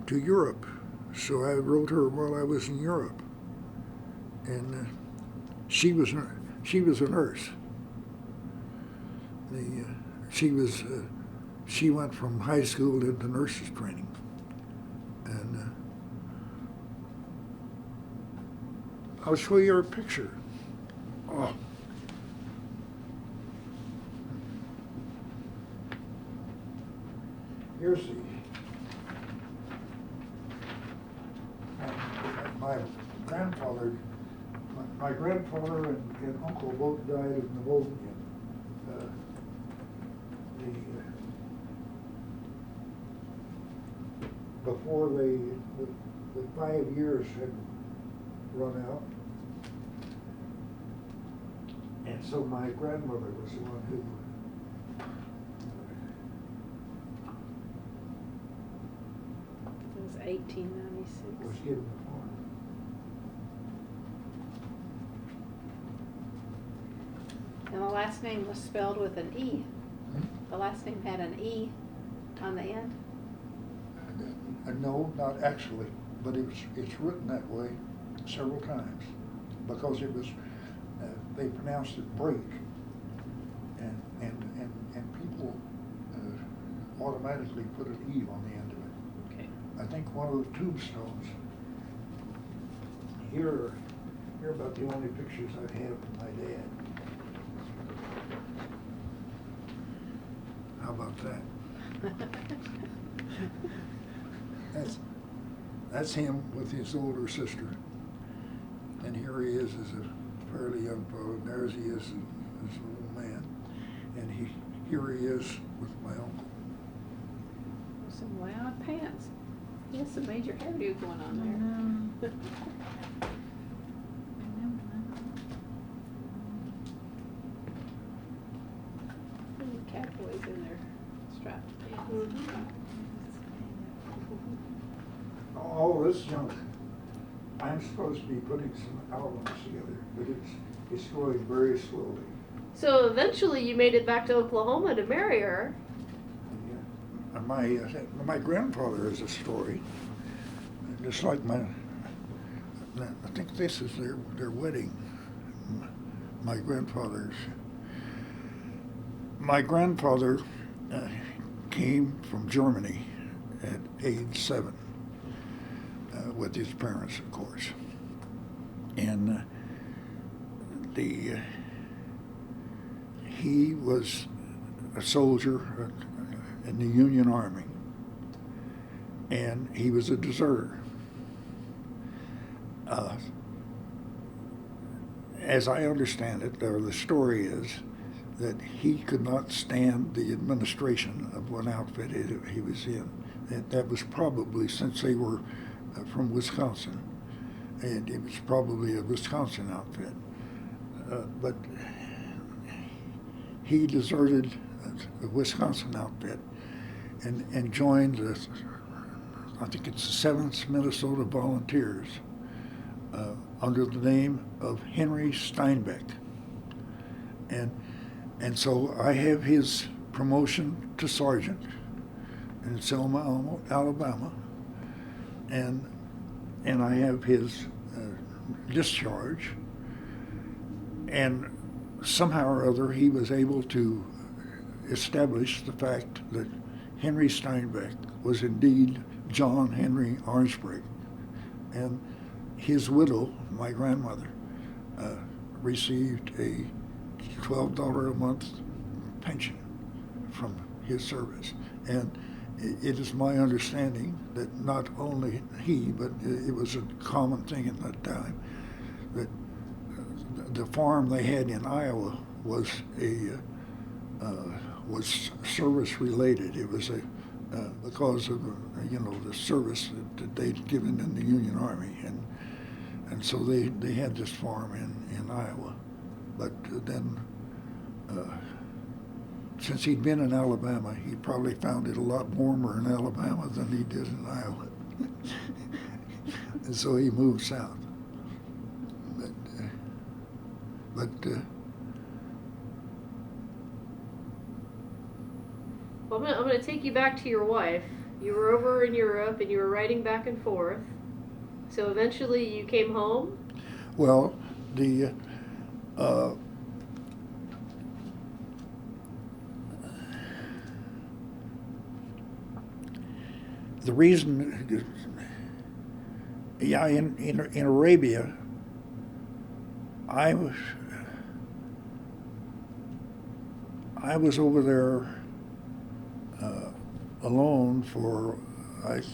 to Europe. So I wrote her while I was in Europe, and she was a nurse. She went from high school into nurses training, and I'll show you her picture. Oh. Here's my grandfather. My grandfather and uncle both died of pneumonia. Before the 5 years had run out. And so my grandmother was the one who It was 1896. was given the farm. And the last name was spelled with an E. The last name had an E on the end. No, not actually, but it's written that way several times because it was they pronounced it break, and people automatically put an E on the end of it. Okay. I think one of the tombstones here are about the only pictures I have of my dad. How about that? That's him with his older sister, and here he is as a fairly young fellow, and there's he is as an old man, and here he is with my uncle. Some loud pants. He has some major hairdo going on there. Cowboys in their strapped pants. Mm-hmm. All this junk, I'm supposed to be putting some albums together, but it's going very slowly. So eventually you made it back to Oklahoma to marry her. Yeah. My grandfather has a story, just like I think this is their wedding. My grandfather came from Germany at age 7 with his parents, of course. And he was a soldier in the Union Army, and he was a deserter. As I understand it, or the story is, that he could not stand the administration of one outfit he was in. And that was probably, since they were from Wisconsin, and it was probably a Wisconsin outfit. But he deserted the Wisconsin outfit and joined I think it's the 7th Minnesota Volunteers under the name of Henry Steinbeck. And so I have his promotion to sergeant in Selma, Alabama, and I have his discharge, and somehow or other he was able to establish the fact that Henry Steinbeck was indeed John Henry Ahrnsbrak, and his widow, my grandmother, received a $12 a month pension from his service. And it is my understanding that not only he, but it was a common thing at that time, that the farm they had in Iowa was was service related. It was because of the service that they'd given in the Union Army, and so they had this farm in Iowa. But then, since he'd been in Alabama, he probably found it a lot warmer in Alabama than he did in Iowa. And so he moved south. But Well, I'm going to take you back to your wife. You were over in Europe and you were riding back and forth. So eventually you came home? well, the reason, in Arabia, I was over there alone for it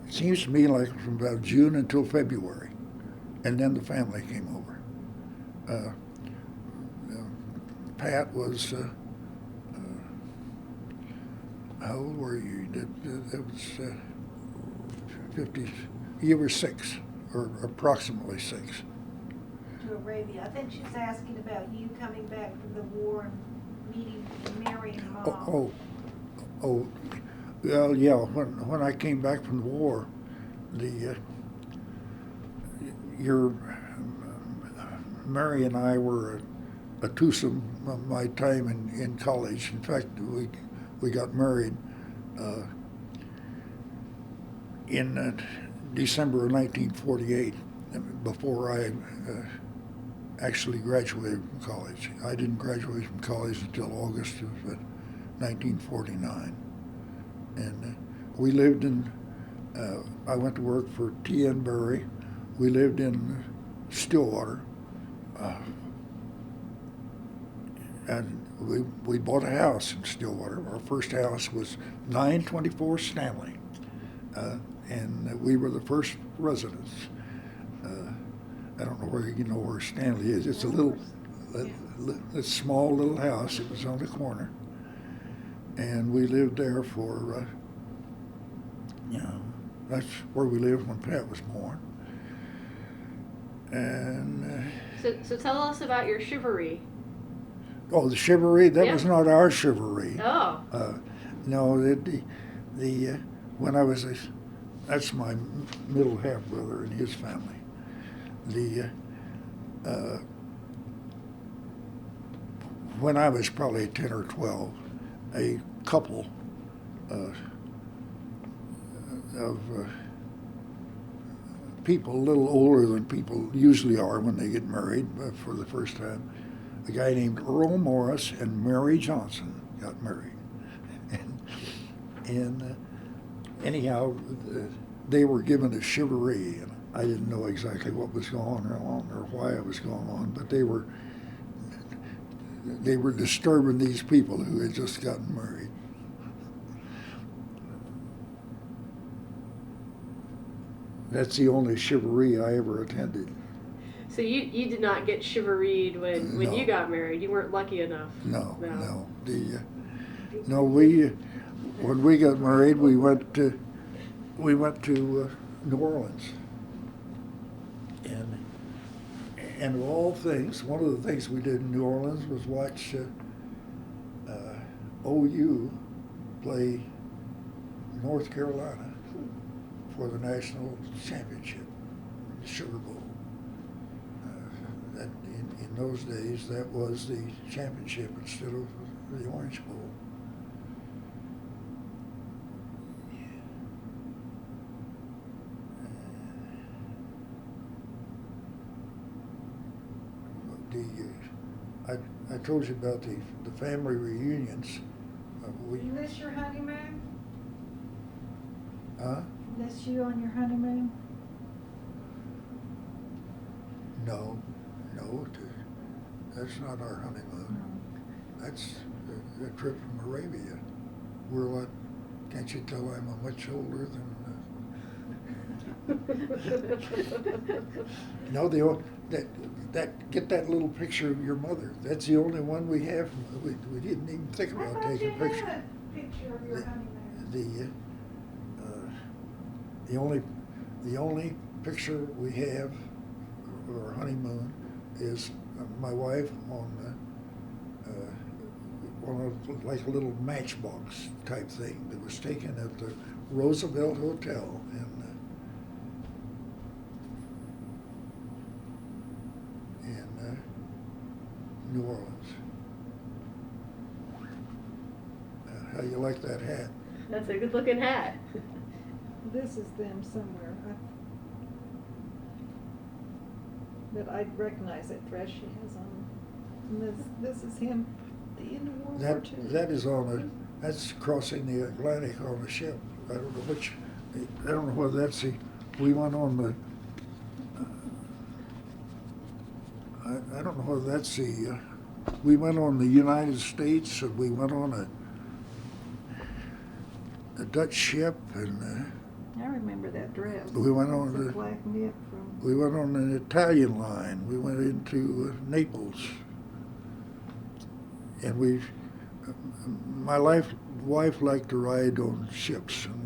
seems to me like from about June until February, and then the family came over. Pat was how old were you? That was 50. You were 6, or approximately 6. To Arabia. I think she's asking about you coming back from the war and meeting and marrying Mom. Oh, well, yeah. When I came back from the war, Mary and I were a twosome my time in college. In fact, we got married in December of 1948, before I actually graduated from college. I didn't graduate from college until August of 1949. And we lived in, I went to work for T.N. Berry. We lived in Stillwater. And we bought a house in Stillwater. Our first house was 924 Stanley. And we were the first residents. I don't know where you know where Stanley is. It's a small little house. It was on the corner, and we lived there for, that's where we lived when Pat was born. And So tell us about your chivalry. oh, the chivalry, that Yeah. was not our chivalry. Oh. No, when I was that's my middle half brother and his family. When I was probably 10 or 12, a couple people a little older than people usually are when they get married for the first time. A guy named Earl Morris and Mary Johnson got married. and anyhow, they were given a charivari, and I didn't know exactly what was going on or why it was going on, but they were disturbing these people who had just gotten married. That's the only charivari I ever attended. So you did not get chivalried when No. you got married. You weren't lucky enough. No. When we got married, we went to New Orleans, and of all things, one of the things we did in New Orleans was watch OU play North Carolina for the national championship, the Sugar Bowl. That in those days, that was the championship instead of the Orange Bowl. I told you about the family reunions. Is this your honeymoon? Huh? Is this you on your honeymoon? No, that's not our honeymoon. That's a trip from Arabia. We're like, can't you tell I'm much older than? No, get that little picture of your mother. That's the only one we have. We didn't even think I about thought you taking a picture. had a picture of your honeymoon. The only picture we have of our honeymoon is my wife on like a little matchbox type thing that was taken at the Roosevelt Hotel in New Orleans. How you like that hat? That's a good-looking hat. This is them somewhere. But I recognize that dress she has on. And this is him at the end of World War II. That's crossing the Atlantic on a ship. I don't know whether that's we went on the, I don't know whether that's we went on the United States, and we went on a Dutch ship, and I remember that dress. we went on It's a black knit from. we went on an Italian line. We went into Naples, and my wife liked to ride on ships, and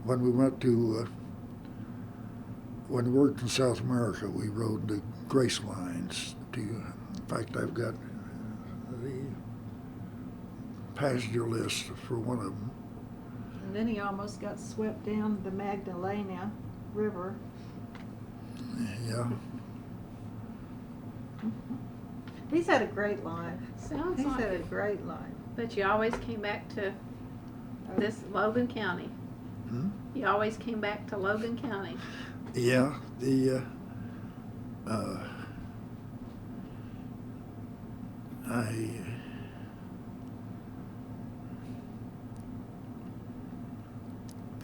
when we worked in South America, we rode the Grace lines. In fact, I've got the passenger list for one of them. And then he almost got swept down the Magdalena River. Yeah. He's had a great life. Sounds He's like had a it. great life. But you always came back to this Logan County. Hmm? You always came back to Logan County. Yeah.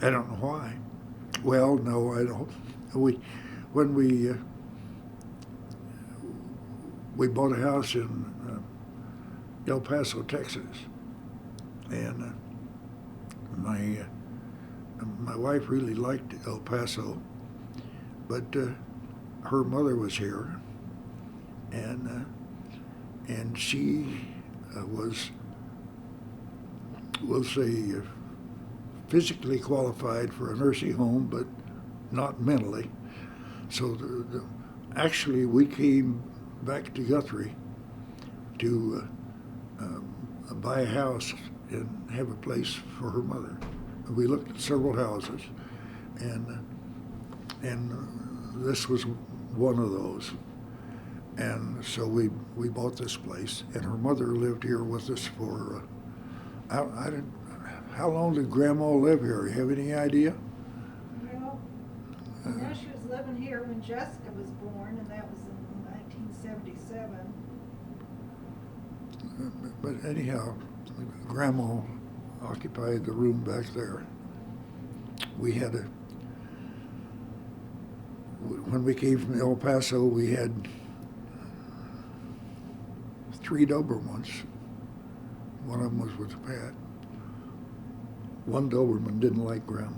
I don't know why. Well, no, I don't. When we bought a house in El Paso, Texas, and my wife really liked El Paso, but her mother was here, and she was, we'll say, physically qualified for a nursing home, but not mentally. So actually, we came back to Guthrie to buy a house and have a place for her mother. We looked at several houses, and this was one of those. And so we bought this place, and her mother lived here with us for how How long did Grandma live here? You have any idea? Well, I know she was living here when Jessica was born, and that was in 1977. But anyhow, Grandma occupied the room back there. We had when we came from El Paso, we had 3 Dobermans. One of them was with Pat. One Doberman didn't like Grandma.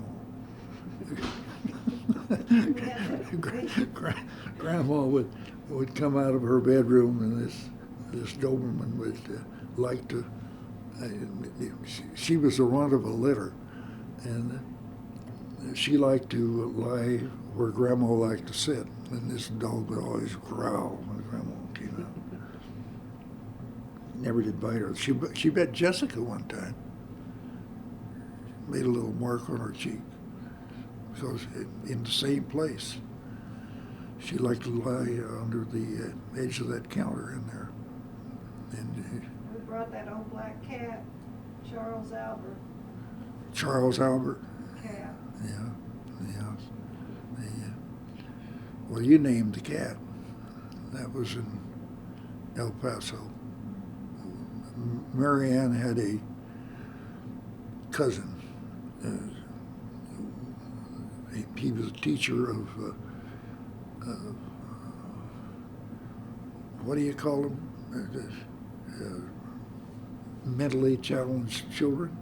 Grandma would come out of her bedroom, and this Doberman would like to. She was the runt of a litter, and she liked to lie where Grandma liked to sit, and this dog would always growl when Grandma came out. Never did bite her. She bit Jessica one time. Made a little mark on her cheek because in the same place. She liked to lie under the edge of that counter in there. And We brought that old black cat, Charles Albert Charles Albert, cat. yeah. Well, you named the cat. That was in El Paso. Marianne had a cousin. He was a teacher of what do you call them? Mentally challenged children.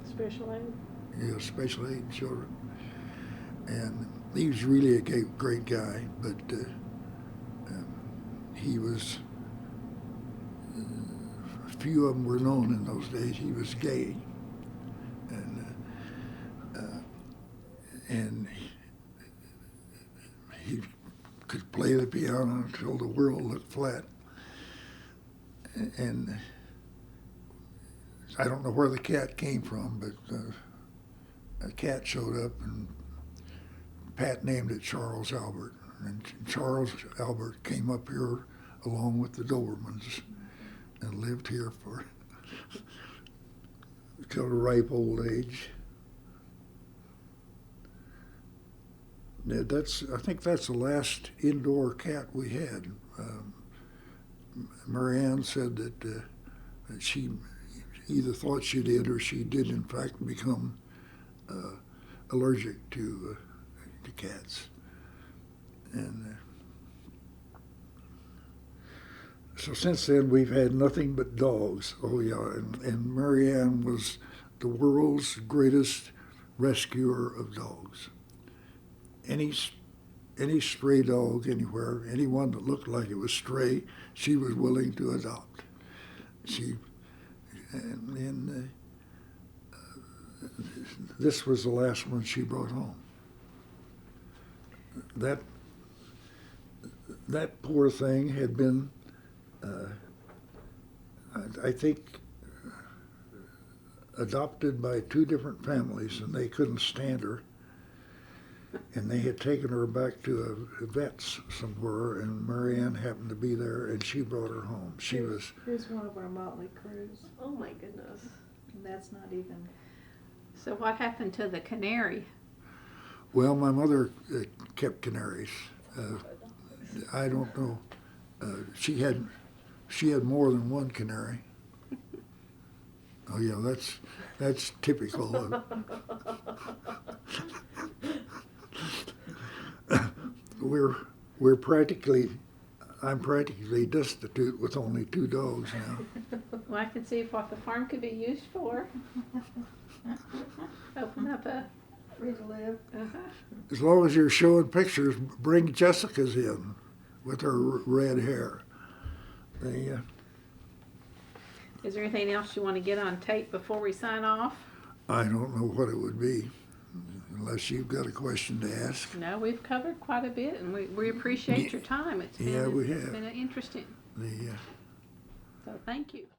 Special aid. Yeah, special aid children. And he was really a great guy, but he was, few of them were known in those days. He was gay. And he could play the piano until the world looked flat. And I don't know where the cat came from, but a cat showed up, and Pat named it Charles Albert. And Charles Albert came up here along with the Dobermans and lived here for till the ripe old age. Yeah, I think that's the last indoor cat we had. Marianne said that she either thought she did or she did in fact become allergic to cats. And so since then we've had nothing but dogs. Oh yeah, and Marianne was the world's greatest rescuer of dogs. Any stray dog anywhere, anyone that looked like it was stray, she was willing to adopt. This was the last one she brought home. That poor thing had been, I think, adopted by 2 different families, and they couldn't stand her. And they had taken her back to a vet's somewhere, and Marianne happened to be there, and she brought her home. Here's one of our Motley Crews, Oh my goodness. and that's not even. So what happened to the canary? Well, my mother kept canaries. I don't know. She had more than one canary. Oh yeah, that's typical of. I'm practically destitute with only 2 dogs now. Well, I can see what the farm could be used for. Open up a. Free to live. As long as you're showing pictures, bring Jessica's in with her red hair. Is there anything else you want to get on tape before we sign off? I don't know what it would be, unless you've got a question to ask. No, we've covered quite a bit, and we appreciate your time. It's been, Yeah, we it's have. been interesting. The So thank you.